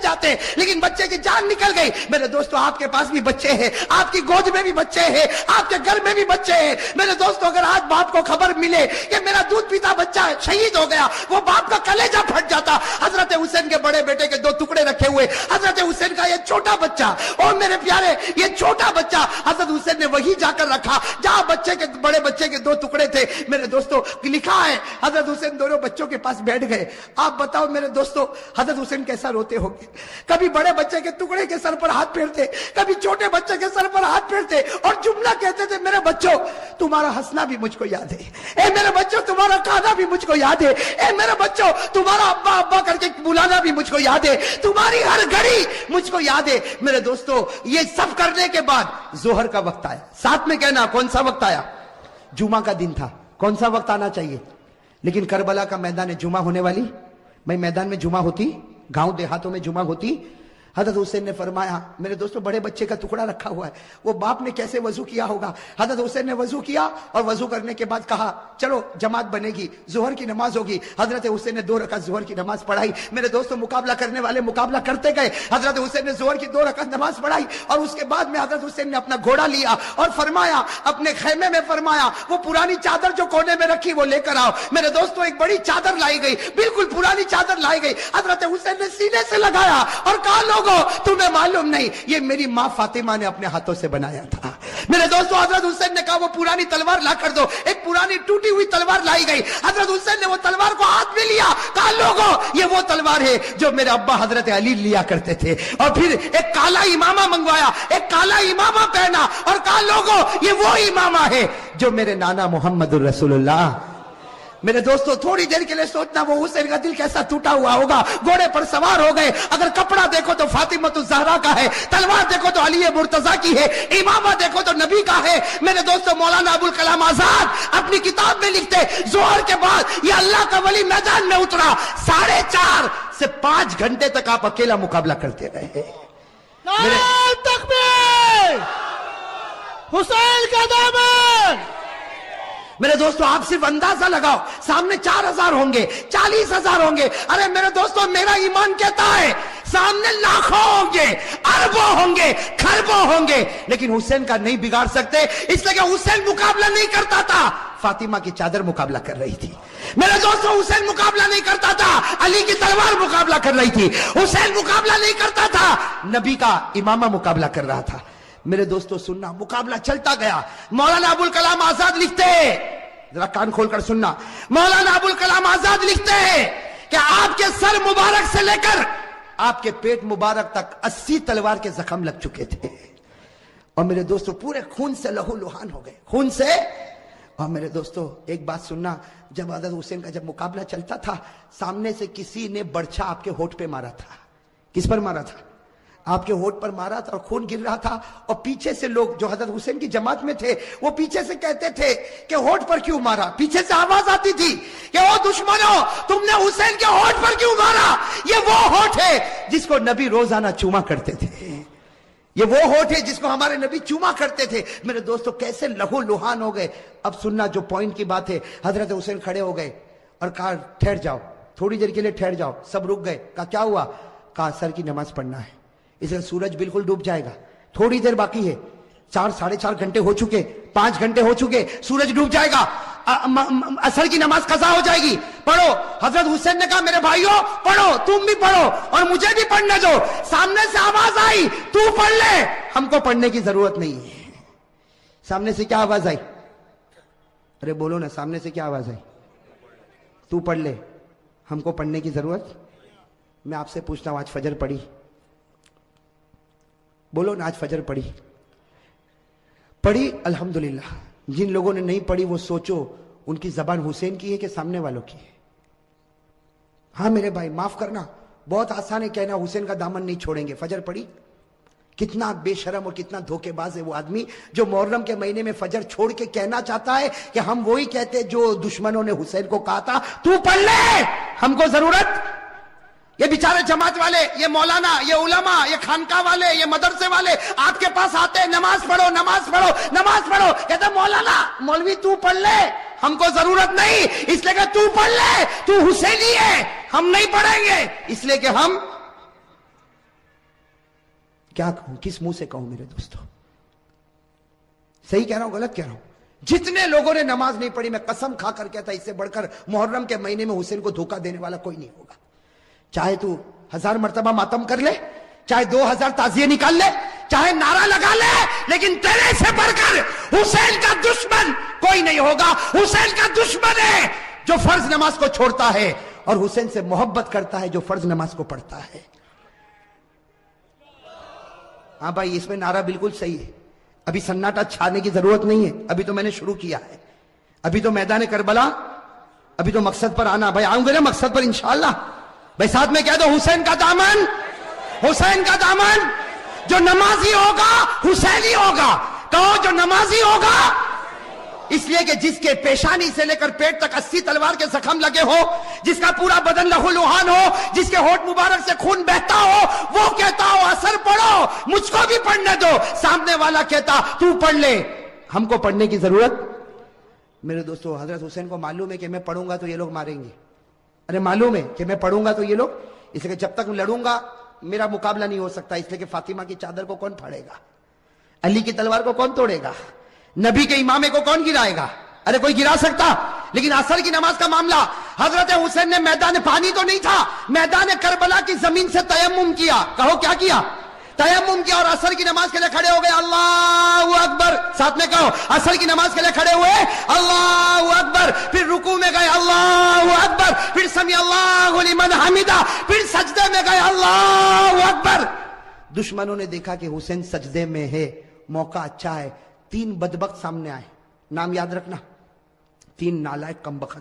جاتے لیکن بچے کی جان نکل گئی. میرے دوستو آپ کے پاس بھی بچے ہیں, آپ کی گود میں بھی بچے ہیں, آپ کے گھر میں بھی بچے ہیں. میرے دوستو اگر آج باپ کو خبر ملے کہ میرا دودھ پیتا بچہ شہید ہو گیا, وہ باپ کا کلیجہ پھٹ جاتا. حضرت حسین کے بڑے بیٹے کے 2 ٹکڑے رکھے ہوئے, حضرت حسین کا یہ چھوٹا بچہ, اور میرے پیارے یہ چھوٹا بچہ حضرت حسین نے وہی جا کر رکھا جہاں بچے کے بڑے بچے کے 2 ٹکڑے تھے. میرے دوستو لکھا ہے حضرت حسین دونوں بچوں کے پاس بیٹھ گئے. آپ بتاؤ میرے دوستو حضرت حسین کیسا روتے ہوں گے. کبھی بڑے بچے کے ٹکڑے کے سر پر ہاتھ پھیرتے, کبھی چھوٹے بچے کے سر پر ہاتھ پھیرتے اور جملہ کہتے تھے میرے بچوں تمہارا ہنسنا بھی مجھ کو یاد ہے, اے میرے بچوں تمہارا کھانا بھی مجھ کو یاد ہے, اے میرے بچوں تمہارا ابا ابا کر کے بلانا بھی مجھ کو یاد ہے, تمہاری ہر گھڑی مجھ کو یاد ہے. میرے دوستو یہ سب کرنے کے بعد ظہر کا وقت آیا. ساتھ میں کہنا کون سا وقت آیا؟ جمعہ کا دن تھا, کون سا وقت آنا چاہیے. لیکن کربلا کا میدان جمعہ ہونے والی, بھائی میدان میں جمعہ ہوتی, گاؤں دیہاتوں میں جمعہ ہوتی, حضرت حسین نے فرمایا میرے دوستوں بڑے بچے کا ٹکڑا رکھا ہوا ہے, وہ باپ نے کیسے وضو کیا ہوگا. حضرت حسین نے وضو کیا اور وضو کرنے کے بعد کہا چلو جماعت بنے گی, ظہر کی نماز ہوگی. حضرت حسین نے 2 رکعت ظہر کی نماز پڑھائی. میرے دوستوں مقابلہ کرنے والے مقابلہ کرتے گئے. حضرت حسین نے ظہر کی 2 رکعت نماز پڑھائی اور اس کے بعد میں حضرت حسین نے اپنا گھوڑا لیا اور فرمایا اپنے خیمے میں فرمایا وہ پرانی چادر جو کونے میں رکھی وہ لے کر آؤ. میرے دوستوں ایک بڑی چادر لائی گئی, بالکل پرانی چادر لائی گئی. حضرت حسین نے سینے سے لگایا اور کہا لوگوں تمہیں معلوم نہیں یہ میری ماں فاطمہ نے اپنے ہاتھوں سے بنایا تھا. میرے دوستوں حضرت حسین نے کہا وہ پرانی تلوار لا کر دو. ایک پرانی ٹوٹی ہوئی تلوار لائی گئی. حضرت حسین نے وہ تلوار کو ہاتھ میں لیا, کہا لوگوں یہ وہ تلوار ہے جو میرے ابا حضرت علی لیا کرتے تھے. اور پھر ایک کالا امامہ منگوایا, ایک کالا امامہ پہنا اور کہا لوگوں یہ وہ امامہ ہے جو میرے نانا محمد الرسول اللہ. میرے دوستو تھوڑی دیر کے لیے سوچنا وہ حسین کا دل کیسا ٹوٹا ہوا ہوگا. گھوڑے پر سوار ہو گئے, اگر کپڑا دیکھو تو فاطمۃ الزہرا کا ہے, تلوار دیکھو تو علی مرتضیٰ کی ہے, امامہ دیکھو تو نبی کا ہے. میرے دوستو مولانا ابوالکلام آزاد اپنی کتاب میں لکھتے ظہر کے بعد یہ اللہ کا ولی میدان میں اترا, 4.5 سے 5 گھنٹے تک آپ اکیلا مقابلہ کرتے رہے. نعرہ تکبیر, حسین کا دامن. میرے دوستو آپ صرف اندازہ لگاؤ, سامنے 4,000 ہوں گے, 40,000 ہوں گے. ارے میرے دوستو میرا ایمان کہتا ہے سامنے لاکھوں ہوں گے, اربوں ہوں گے, کھربوں ہوں گے, لیکن حسین کا نہیں بگاڑ سکتے, اس لیے کہ حسین مقابلہ نہیں کرتا تھا, فاطمہ کی چادر مقابلہ کر رہی تھی. میرے دوستو حسین مقابلہ نہیں کرتا تھا, علی کی تلوار مقابلہ کر رہی تھی. حسین مقابلہ نہیں کرتا تھا, نبی کا امامہ مقابلہ کر رہا تھا. میرے دوستو سننا, مقابلہ چلتا گیا. مولانا ابوالکلام آزاد لکھتے ہیں, ذرا کان کھول کر سننا, مولانا ابوالکلام آزاد لکھتے ہیں کہ آپ کے سر مبارک سے لے کر آپ کے پیٹ مبارک تک 80 تلوار کے زخم لگ چکے تھے. اور میرے دوستو پورے خون سے لہو لہان ہو گئے, خون سے. اور میرے دوستو ایک بات سننا, جب حضرت حسین کا جب مقابلہ چلتا تھا سامنے سے کسی نے برچھا آپ کے ہونٹ پہ مارا تھا. کس پر مارا تھا؟ آپ کے ہونٹ پر مارا تھا اور خون گر رہا تھا. اور پیچھے سے لوگ جو حضرت حسین کی جماعت میں تھے وہ پیچھے سے کہتے تھے کہ ہونٹ پر کیوں مارا. پیچھے سے آواز آتی تھی کہ او دشمنوں تم نے حسین کے ہونٹ پر کیوں مارا, یہ وہ ہونٹ ہے جس کو نبی روزانہ چوما کرتے تھے, یہ وہ ہونٹ ہے جس کو ہمارے نبی چوما کرتے تھے. میرے دوستو کیسے لہو لہان ہو گئے. اب سننا جو پوائنٹ کی بات ہے, حضرت حسین کھڑے ہو گئے اور کہا ٹھہر جاؤ, تھوڑی دیر کے لیے ٹھہر جاؤ. سب رک گئے. کہا کیا ہوا؟ کہا سر کی نماز پڑھنا ہے, اس لیے سورج بالکل ڈوب جائے گا, تھوڑی دیر باقی ہے, 4-4.5 گھنٹے ہو چکے, 5 گھنٹے ہو چکے, سورج ڈوب جائے گا, عصر کی نماز قضا ہو جائے گی, پڑھو. حضرت حسین نے کہا میرے بھائیوں پڑھو, تم بھی پڑھو اور مجھے بھی پڑھنے دو. سامنے سے آواز آئی تو پڑھ لے, ہم کو پڑھنے کی ضرورت نہیں ہے. سامنے سے کیا آواز آئی؟ ارے بولو نا, سامنے سے کیا آواز آئی؟ تو پڑھ لے, ہم کو پڑھنے کی ضرورت. میں آپ سے پوچھتا ہوں آج فجر پڑھی؟ بولو نا, آج فجر پڑھی؟ پڑھی الحمدللہ. جن لوگوں نے نہیں پڑھی وہ سوچو ان کی زبان حسین کی ہے کہ سامنے والوں کی ہے. ہاں میرے بھائی معاف کرنا, بہت آسان ہے کہنا حسین کا دامن نہیں چھوڑیں گے. فجر پڑھی؟ کتنا بے شرم اور کتنا دھوکے باز ہے وہ آدمی جو محرم کے مہینے میں فجر چھوڑ کے کہنا چاہتا ہے کہ ہم وہی کہتے جو دشمنوں نے حسین کو کہا تھا تو پڑھ لے, ہم کو ضرورت. یہ بیچارے جماعت والے, یہ مولانا, یہ علماء, یہ خانقاہ والے, یہ مدرسے والے آپ کے پاس آتے ہیں نماز پڑھو نماز پڑھو نماز پڑھو, کہتے مولانا مولوی تو پڑھ لے, ہم کو ضرورت نہیں, اس لیے کہ تو پڑھ لے, تو حسینی ہے, ہم نہیں پڑھیں گے, اس لیے کہ ہم. کیا کہوں, کس منہ سے کہوں میرے دوستو؟ صحیح کہہ رہا ہوں غلط کہہ رہا ہوں؟ جتنے لوگوں نے نماز نہیں پڑھی, میں قسم کھا کر کہتا اس سے بڑھ کر محرم کے مہینے میں حسین کو دھوکہ دینے والا کوئی نہیں ہوگا. چاہے تو 1000 مرتبہ ماتم کر لے, چاہے 2000 تعزیے نکال لے, چاہے نعرہ لگا لے, لیکن تیرے سے بڑھ کر حسین کا دشمن کوئی نہیں ہوگا. حسین کا دشمن ہے جو فرض نماز کو چھوڑتا ہے اور حسین سے محبت کرتا ہے جو فرض نماز کو پڑھتا ہے. ہاں بھائی اس میں نعرہ بالکل صحیح ہے, ابھی سناٹا چھانے کی ضرورت نہیں ہے, ابھی تو میں نے شروع کیا ہے, ابھی تو میدان کربلا, ابھی تو مقصد پر آنا. بھائی آؤں گے نا مقصد پر انشاءاللہ. بھائی ساتھ میں کہہ دو حسین کا دامن, حسین کا دامن. جو نمازی ہوگا حسینی ہوگا, کہو جو نمازی ہوگا اس لیے کہ جس کے پیشانی سے لے کر پیٹ تک 80 تلوار کے زخم لگے ہو، جس کا پورا بدن لہو لہان ہو، جس کے ہونٹ مبارک سے خون بہتا ہو، وہ کہتا ہو اثر پڑھو، مجھ کو بھی پڑھنے دو، سامنے والا کہتا تو پڑھ لے، ہم کو پڑھنے کی ضرورت۔ میرے دوستو، حضرت حسین کو معلوم ہے کہ میں پڑھوں گا تو یہ لوگ ماریں گے، ارے معلوم ہے کہ میں پڑھوں گا تو یہ لوگ، اس لیے کہ جب تک لڑوں گا میرا مقابلہ نہیں ہو سکتا، اس لیے کہ فاطمہ کی چادر کو کون پھاڑے گا، علی کی تلوار کو کون توڑے گا، نبی کے امامے کو کون گرائے گا، ارے کوئی گرا سکتا۔ لیکن عصر کی نماز کا معاملہ، حضرت حسین نے میدان پانی تو نہیں تھا، میدان کربلا کی زمین سے تیمم کیا، کہو کیا کیا، تیمم کیا، اور عصر کی نماز کے لیے کھڑے ہو گئے، اللہ اکبر، ساتھ میں کہو، عصر کی نماز کے لیے کھڑے ہوئے، اللہ اکبر، پھر رکوع میں گئے، اللہ اکبر، پھر سمیع اللہ لمن حمدہ، پھر سجدے میں گئے، اللہ اکبر۔ دشمنوں نے دیکھا کہ حسین سجدے میں ہے، موقع اچھا ہے، 3 بدبخت سامنے آئے، نام یاد رکھنا، 3 نالائق کمبخت،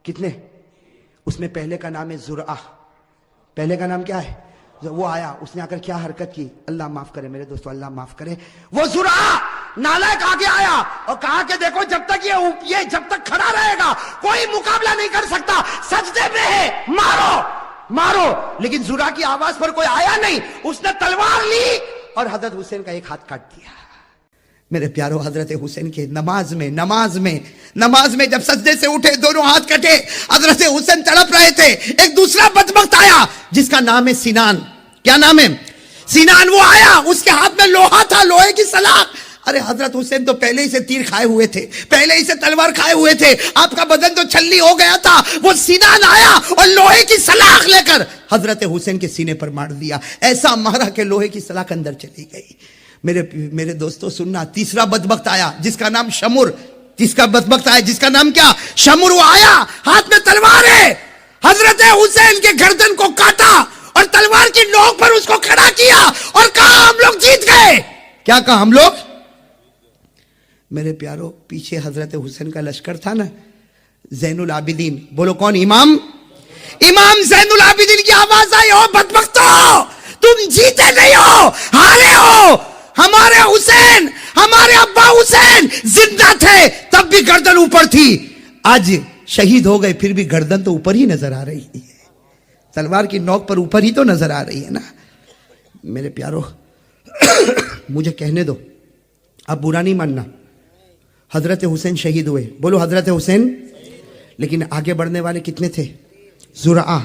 کتنے؟ اس میں پہلے کا نام ہے زرعہ، پہلے کا نام کیا ہے؟ وہ آیا، اس نے آ کر کیا حرکت کی، اللہ معاف کرے میرے دوستو، اللہ معاف کرے، وہ زرعہ نالائق آگے آیا اور کہا کہ دیکھو جب تک یہ جب تک کھڑا رہے گا کوئی مقابلہ نہیں کر سکتا، سجدے میں ہے، مارو مارو، لیکن زرعہ کی آواز پر کوئی آیا نہیں، اس نے تلوار لی اور حضرت حسین کا ایک ہاتھ کاٹ دیا۔ میرے پیارو، حضرت حسین کے نماز میں جب سجدے سے اٹھے، دونوں ہاتھ کٹے، حضرت حسین تڑپ رہے تھے، ایک دوسرا بدبخت آیا جس کا نام ہے سینان، کیا نام ہے؟ سینان، وہ آیا، اس کے ہاتھ میں لوہا تھا، لوہے کی سلاخ، ارے حضرت حسین تو پہلے ہی سے تیر کھائے ہوئے تھے، پہلے ہی سے تلوار کھائے ہوئے تھے، آپ کا بدن تو چھلنی ہو گیا تھا، وہ سینان آیا اور لوہے کی سلاخ لے کر حضرت حسین کے سینے پر مار دیا، ایسا مارا کہ لوہے کی سلاخ اندر چلی گئی۔ میرے دوستو سننا، تیسرا بدبخت آیا جس کا نام شمر، جس کا نام کیا؟ شمر، وہ آیا، ہاتھ میں تلوار ہے، حضرت حسین کے گردن کو کاٹا اور تلوار کی نوک پر اس کو کھڑا کیا اور کہا ہم لوگ جیت گئے۔ کیا کہا؟ ہم لوگ؟ میرے پیارو، پیچھے حضرت حسین کا لشکر تھا نا، زین العابدین، بولو کون؟ امام زین العابدین کی آواز آئی، او بدبختو، تم جیتے نہیں ہو، ہارے ہو، ہمارے حسین، ہمارے ابا حسین زندہ تھے تب بھی گردن اوپر تھی، آج شہید ہو گئے پھر بھی گردن تو اوپر ہی نظر آ رہی ہے، تلوار کی نوک پر اوپر ہی تو نظر آ رہی ہے نا۔ میرے پیارو، مجھے کہنے دو، اب برا نہیں ماننا، حضرت حسین شہید ہوئے، بولو حضرت حسین، لیکن آگے بڑھنے والے کتنے تھے؟ زرعہ،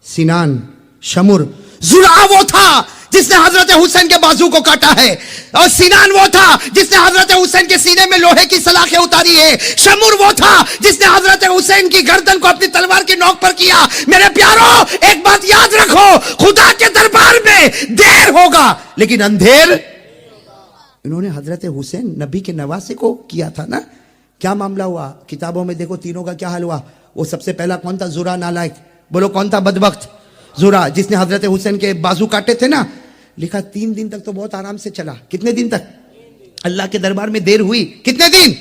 سینان، شمر۔ زرعہ وہ تھا جس نے حضرت حسین کے بازو کو کاٹا ہے، اور سینان وہ تھا جس نے حضرت حسین کے سینے میں لوہے کی سلاخیں اتاری ہے، شمر وہ تھا جس نے حضرت حسین کی گردن کو اپنی تلوار کی نوک پر کیا۔ میرے پیارو، ایک بات یاد رکھو، خدا کے دربار میں دیر ہوگا لیکن اندھیر۔ انہوں نے حضرت حسین نبی کے نواسے کو کیا تھا نا، کیا معاملہ ہوا؟ کتابوں میں دیکھو تینوں کا کیا حال ہوا۔ وہ سب سے پہلا کون تھا؟ زرعہ نالائق، بولو کون تھا بدبخت؟ زرعہ، جس نے حضرت حسین کے بازو کاٹے تھے نا۔ لکھا 3 دن تک تو بہت آرام سے چلا، کتنے دن تک؟ اللہ کے دربار میں دیر ہوئی، کتنے دن؟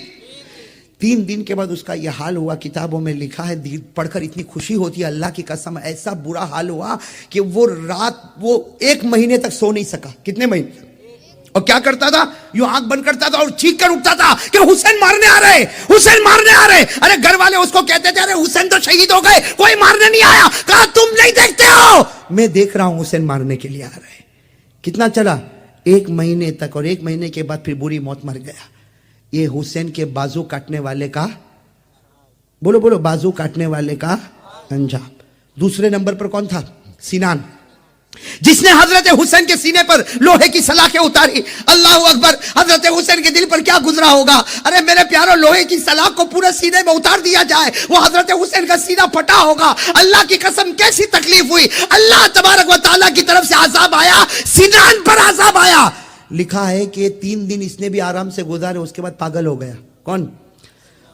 3 دن کے بعد اس کا یہ حال ہوا، کتابوں میں لکھا ہے، پڑھ کر اتنی خوشی ہوتی ہے، اللہ کی قسم ایسا برا حال ہوا کہ وہ 1 مہینے تک سو نہیں سکا۔ کتنے مہینے؟ اور کیا کرتا تھا؟ یوں آنکھ بند کرتا تھا اور چیخ کر اٹھتا تھا کہ حسین مارنے آ رہے، حسین مارنے آ رہے۔ ارے گھر والے اس کو کہتے تھے ارے حسین تو شہید ہو گئے، کوئی مارنے نہیں آیا۔ کہا تم نہیں دیکھتے ہو، میں دیکھ رہا ہوں، حسین مارنے کے لیے آ رہے۔ کتنا چلا؟ 1 مہینے تک، اور 1 مہینے کے بعد پھر بری موت مر گیا۔ یہ حسین کے بازو کاٹنے والے کا، بولو بازو کاٹنے والے کا انجام۔ دوسرے نمبر پر کون تھا؟ سینان، جس نے حضرت حسین کے سینے پر لوہے کی سلاخیں اتاری۔ اللہ اکبر، حضرت حسین کے دل پر کیا گزرا ہوگا؟ ارے میرے پیارو، لوہے کی سلاخ کو پورے سینے میں اتار دیا جائے، وہ حضرت حسین کا سینہ پھٹا ہوگا۔ اللہ کی قسم کیسی تکلیف ہوئی، اللہ تبارک و تعالیٰ کی طرف سے عذاب آیا، سینان پر عذاب آیا۔ لکھا ہے کہ 3 دن اس نے بھی آرام سے گزارے، اس کے بعد پاگل ہو گیا۔ کون؟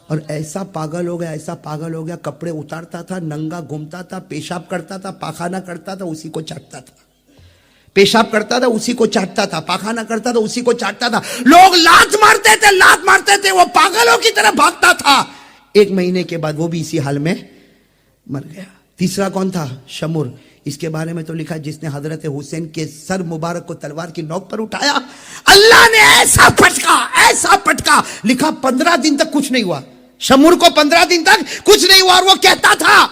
اور ایسا پاگل ہو گیا، کپڑے اتارتا تھا، ننگا گھومتا تھا، پیشاب کرتا تھا، پاخانہ کرتا تھا، اسی کو چاٹتا تھا، پیشاب کرتا تھا اسی کو چاٹتا تھا، پاخانہ کرتا تھا اسی کو چاٹتا تھا۔ لوگ لات مارتے تھے، وہ پاگلوں کی طرح بھاگتا تھا۔ 1 مہینے کے بعد وہ بھی اسی حال میں مر گیا۔ تیسرا کون تھا؟ شمر، اس کے بارے میں تو لکھا جس نے حضرت حسین کے سر مبارک کو تلوار کی نوک پر اٹھایا اللہ نے ایسا پٹکا لکھا 15 دن تک کچھ نہیں ہوا. شمور کو 15 دن تک کچھ نہیں ہوا اور وہ کہتا تھا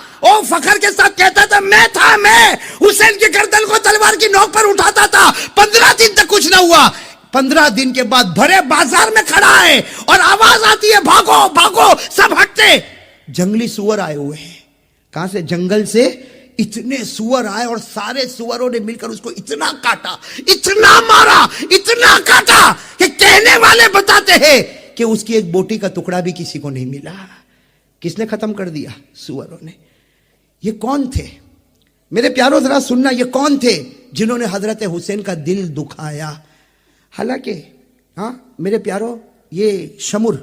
فخر کے ساتھ کہتا تھا میں حسین کی گردن کو تلوار کی نوک پر اٹھاتا تھا. 15 دن تک کچھ نہ ہوا. 15 دن کے بعد بھرے بازار میں کھڑا ہے اور آواز آتی ہے بھاگو بھاگو سب ہٹتے. جنگلی سور آئے ہوئے ہیں. کہاں سے؟ جنگل سے. اتنے سور آئے اور سارے سوروں نے مل کر اس کو اتنا کاٹا اتنا مارا اتنا کاٹا کہ کہنے والے بتاتے ہیں کہ اس کی ایک بوٹی کا ٹکڑا بھی کسی کو نہیں ملا. کس نے ختم کر دیا؟ سوروں نے. یہ کون تھے میرے پیاروں؟ ذرا سننا. یہ کون تھے جنہوں نے حضرت حسین کا دل دکھایا؟ حالانکہ میرے پیاروں یہ شمر،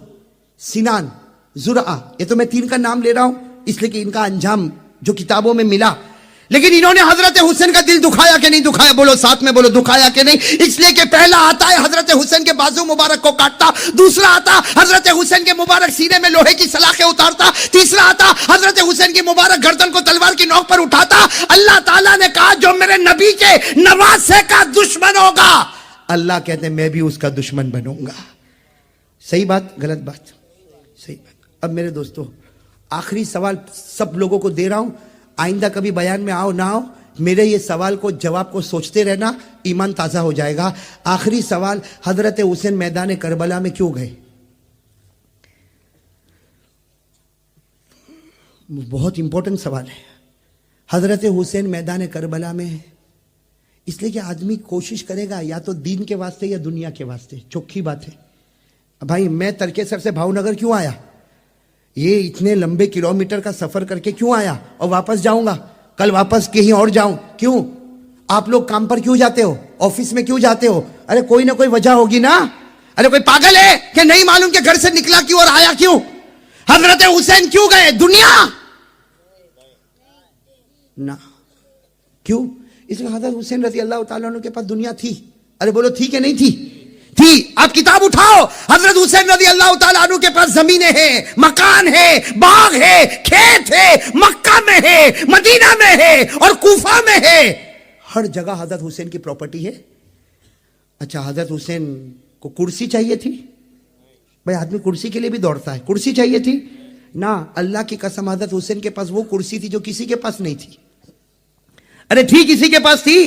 سنان، زرعہ، یہ تو میں 3 کا نام لے رہا ہوں اس لیے کہ ان کا انجام جو کتابوں میں ملا. لیکن انہوں نے حضرت حسین کا دل دکھایا کہ نہیں دکھایا؟ بولو ساتھ میں بولو. دکھایا کہ نہیں؟ اس لیے کہ پہلا آتا ہے حضرت حسین کے بازو مبارک کو کاٹتا، دوسرا آتا حضرت حسین کے مبارک سینے میں لوہے کی سلاخیں اتارتا، تیسرا آتا حضرت حسین کی مبارک گردن کو تلوار کی نوک پر اٹھاتا. اللہ تعالیٰ نے کہا جو میرے نبی کے نواسے کا دشمن ہوگا اللہ کہتے ہیں میں بھی اس کا دشمن بنوں گا. صحیح بات غلط بات؟ صحیح بات. اب میرے دوستو آخری سوال سب لوگوں کو دے رہا ہوں. آئندہ کبھی بیان میں آؤ نہ آؤ میرے یہ سوال کو جواب کو سوچتے رہنا، ایمان تازہ ہو جائے گا. آخری سوال، حضرت حسین میدان کربلا میں کیوں گئے؟ بہت امپورٹنٹ سوال ہے. حضرت حسین میدان کربلا میں اس لیے کہ آدمی کوشش کرے گا یا تو دین کے واسطے یا دنیا کے واسطے. چوکھی بات ہے بھائی. میں ترکیسر سے بھاؤ نگر کیوں آیا؟ یہ اتنے لمبے کلومیٹر کا سفر کر کے کیوں آیا؟ اور واپس جاؤں گا کل واپس کہیں اور جاؤں. کیوں؟ آپ لوگ کام پر کیوں جاتے ہو؟ آفس میں کیوں جاتے ہو؟ ارے کوئی نہ کوئی وجہ ہوگی نا. ارے کوئی پاگل ہے کہ نہیں معلوم کہ گھر سے نکلا کیوں اور آیا کیوں؟ حضرت حسین کیوں گئے؟ دنیا نہ. کیوں؟ اس میں حضرت حسین رضی اللہ تعالیٰ عنہ کے پاس دنیا تھی. ارے بولو تھی کہ نہیں تھی؟ تھی. آپ کتاب اٹھاؤ حضرت حسین رضی اللہ تعالیٰ عنہ کے پاس زمینیں ہیں، مکان ہے، باغ ہے، کھیت ہے، مکہ میں ہے، مدینہ میں ہے اور کوفہ میں ہے. ہر جگہ حضرت حسین کی پراپرٹی ہے. اچھا حضرت حسین کو کرسی چاہیے تھی؟ بھائی آدمی کرسی کے لیے بھی دوڑتا ہے. کرسی چاہیے تھی نہ. اللہ کی قسم حضرت حسین کے پاس وہ کرسی تھی جو کسی کے پاس نہیں تھی. ارے تھی کسی کے پاس تھی.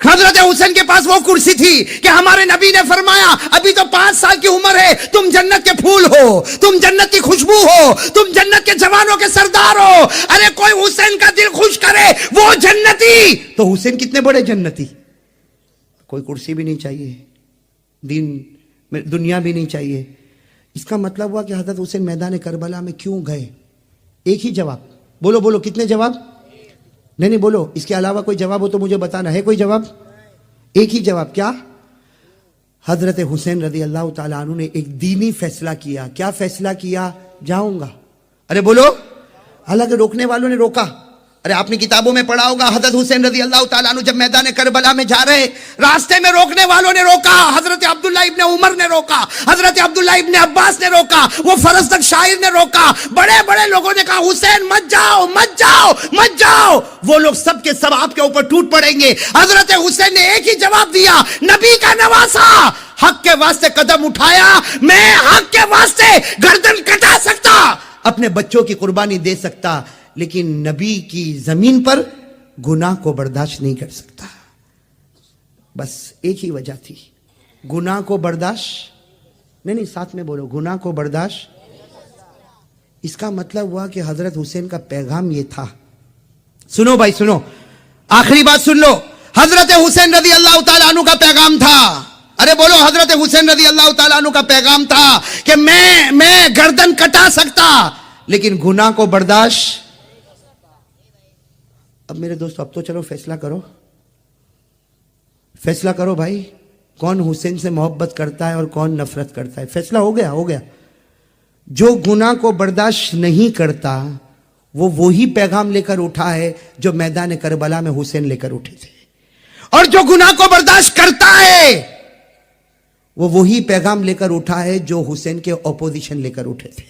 حضرت حسین کے پاس وہ کرسی تھی کہ ہمارے نبی نے فرمایا ابھی تو 5 سال کی عمر ہے، تم جنت کے پھول ہو، تم جنت کی خوشبو ہو، تم جنت کے جوانوں کے سردار ہو. ارے کوئی حسین کا دل خوش کرے وہ جنتی. تو حسین کتنے بڑے جنتی. کوئی کرسی بھی نہیں چاہیے، دنیا بھی نہیں چاہیے. اس کا مطلب ہوا کہ حضرت حسین میدان کربلا میں کیوں گئے؟ ایک ہی جواب. بولو بولو کتنے جواب؟ نہیں بولو. اس کے علاوہ کوئی جواب ہو تو مجھے بتانا ہے. کوئی جواب؟ ایک ہی جواب. کیا؟ حضرت حسین رضی اللہ تعالیٰ عنہ نے ایک دینی فیصلہ کیا. کیا فیصلہ کیا؟ جاؤں گا. ارے بولو. حالانکہ روکنے والوں نے روکا. ارے آپ نے کتابوں میں پڑھا ہوگا حضرت حسین رضی اللہ تعالیٰ عنہ جب میدان کربلا میں جا رہے راستے میں روکنے والوں نے روکا. حضرت عبداللہ ابن عمر نے روکا، حضرت عبداللہ ابن عباس نے روکا، وہ فرزدق شاعر نے روکا. بڑے بڑے لوگوں نے کہا حسین مت جاؤ مت جاؤ مت جاؤ. وہ لوگ سب کے سب آپ کے اوپر ٹوٹ پڑیں گے. حضرت حسین نے ایک ہی جواب دیا، نبی کا نواسا حق کے واسطے قدم اٹھایا. میں حق کے واسطے گردن کٹا سکتا، اپنے بچوں کی قربانی دے سکتا، لیکن نبی کی زمین پر گناہ کو برداشت نہیں کر سکتا. بس ایک ہی وجہ تھی. گناہ کو برداشت نہیں. ساتھ میں بولو گناہ کو برداشت. اس کا مطلب ہوا کہ حضرت حسین کا پیغام یہ تھا. سنو بھائی سنو، آخری بات سن لو. حضرت حسین رضی اللہ تعالیٰ عنہ کا پیغام تھا. ارے بولو حضرت حسین رضی اللہ تعالیٰ عنہ کا پیغام تھا کہ میں گردن کٹا سکتا لیکن گناہ کو برداشت. اب میرے دوستو اب تو چلو فیصلہ کرو. فیصلہ کرو بھائی، کون حسین سے محبت کرتا ہے اور کون نفرت کرتا ہے. فیصلہ ہو گیا ہو گیا. جو گناہ کو برداشت نہیں کرتا وہ وہی پیغام لے کر اٹھا ہے جو میدان کربلا میں حسین لے کر اٹھے تھے، اور جو گناہ کو برداشت کرتا ہے وہ وہی پیغام لے کر اٹھا ہے جو حسین کے اپوزیشن لے کر اٹھے تھے.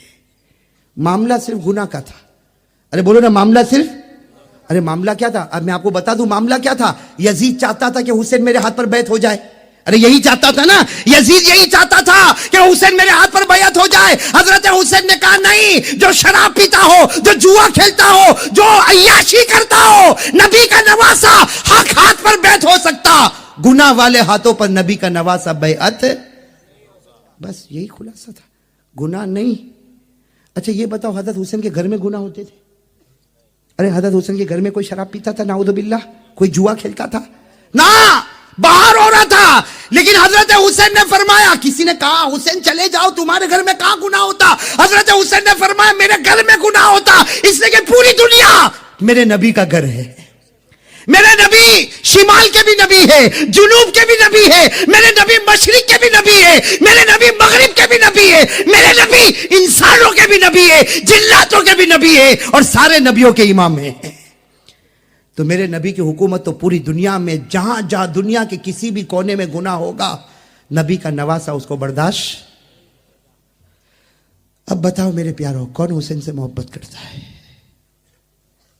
معاملہ صرف گناہ کا تھا. ارے بولو نا معاملہ صرف. ارے معاملہ کیا تھا؟ اب میں آپ کو بتا دوں معاملہ کیا تھا. یزید چاہتا تھا کہ حسین میرے ہاتھ پر بیعت ہو جائے. ارے یہی چاہتا تھا نا, یزید یہی چاہتا تھا کہ حسین میرے ہاتھ پر بیعت ہو جائے. حضرت حسین نے کہا نہیں, جو شراب پیتا ہو, جو جوا کھیلتا ہو, جو عیاشی کرتا ہو, نبی کا نواسا حق ہاتھ پر بیعت ہو سکتا, گناہ والے ہاتھوں پر نبی کا نواسا بیعت. بس یہی خلاصہ تھا, گناہ نہیں. اچھا یہ بتاؤ, حضرت حسین کے گھر میں گناہ ہوتے تھے؟ ارے حضرت حسین کے گھر میں کوئی شراب پیتا تھا؟ نعوذ باللہ. کوئی جوا کھیلتا تھا؟ نہ, باہر ہو رہا تھا. لیکن حضرت حسین نے فرمایا, کسی نے کہا حسین چلے جاؤ, تمہارے گھر میں کہاں گناہ ہوتا؟ حضرت حسین نے فرمایا میرے گھر میں گناہ ہوتا, اس لیے کہ پوری دنیا میرے نبی کا گھر ہے. میرے نبی شمال کے بھی نبی ہے, جنوب کے بھی نبی ہے, میرے نبی مشرق کے بھی نبی ہے, میرے نبی مغرب کے بھی نبی ہے, میرے نبی انسانوں کے بھی نبی ہے, جناتوں کے بھی نبی ہے, اور سارے نبیوں کے امام ہیں. تو میرے نبی کی حکومت تو پوری دنیا میں, جہاں جہاں دنیا کے کسی بھی کونے میں گناہ ہوگا, نبی کا نواسا اس کو برداشت. اب بتاؤ میرے پیارو, کون حسین سے محبت کرتا ہے؟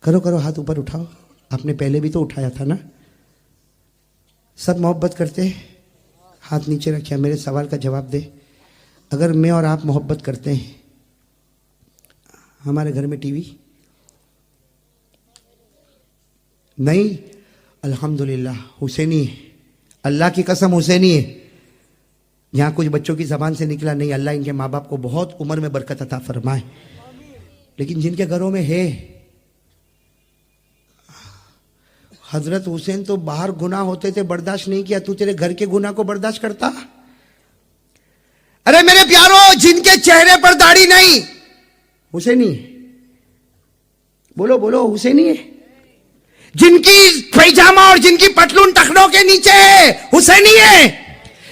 کرو کرو, ہاتھ اوپر اٹھاؤ. آپ نے پہلے بھی تو اٹھایا تھا نا. سب محبت کرتے ہیں؟ ہاتھ نیچے رکھیا. میرے سوال کا جواب دے. اگر میں اور آپ محبت کرتے ہیں, ہمارے گھر میں ٹی وی نہیں؟ الحمدللہ حسینی ہے, اللہ کی قسم حسینی ہے. یہاں کچھ بچوں کی زبان سے نکلا نہیں, اللہ ان کے ماں باپ کو بہت عمر میں برکت عطا فرمائے. لیکن جن کے گھروں میں ہے, حضرت حسین تو باہر گناہ ہوتے تھے برداشت نہیں کیا, تو تیرے گھر کے گناہ کو برداشت کرتا؟ ارے میرے پیارو, جن کے چہرے پر داڑھی نہیں, حسینی ہے. بولو بولو, حسینی ہے. جن کی پیجامہ اور جن کی پتلون ٹخنوں کے نیچے ہے, حسینی ہے.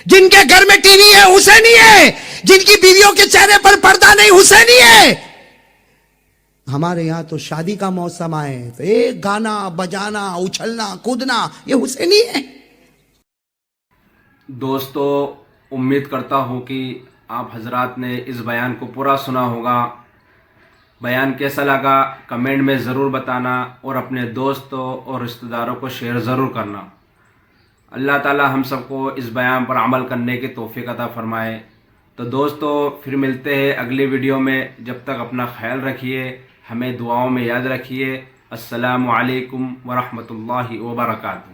جن کے گھر میں ٹی وی ہے, حسینی ہے. جن کی بیویوں کے چہرے پر پردہ نہیں, حسینی ہے. ہمارے یہاں تو شادی کا موسم آئے تو ایک گانا بجانا, اچھلنا کودنا, یہ حسینی ہے. دوستو, امید کرتا ہوں کہ آپ حضرات نے اس بیان کو پورا سنا ہوگا. بیان کیسا لگا کمنٹ میں ضرور بتانا, اور اپنے دوستوں اور رشتہ داروں کو شیئر ضرور کرنا. اللہ تعالی ہم سب کو اس بیان پر عمل کرنے کی توفیق عطا فرمائے. تو دوستو, پھر ملتے ہیں اگلی ویڈیو میں. جب تک اپنا خیال رکھیے, ہمیں دعاؤں میں یاد رکھیے. السلام علیکم ورحمۃ اللہ وبرکاتہ.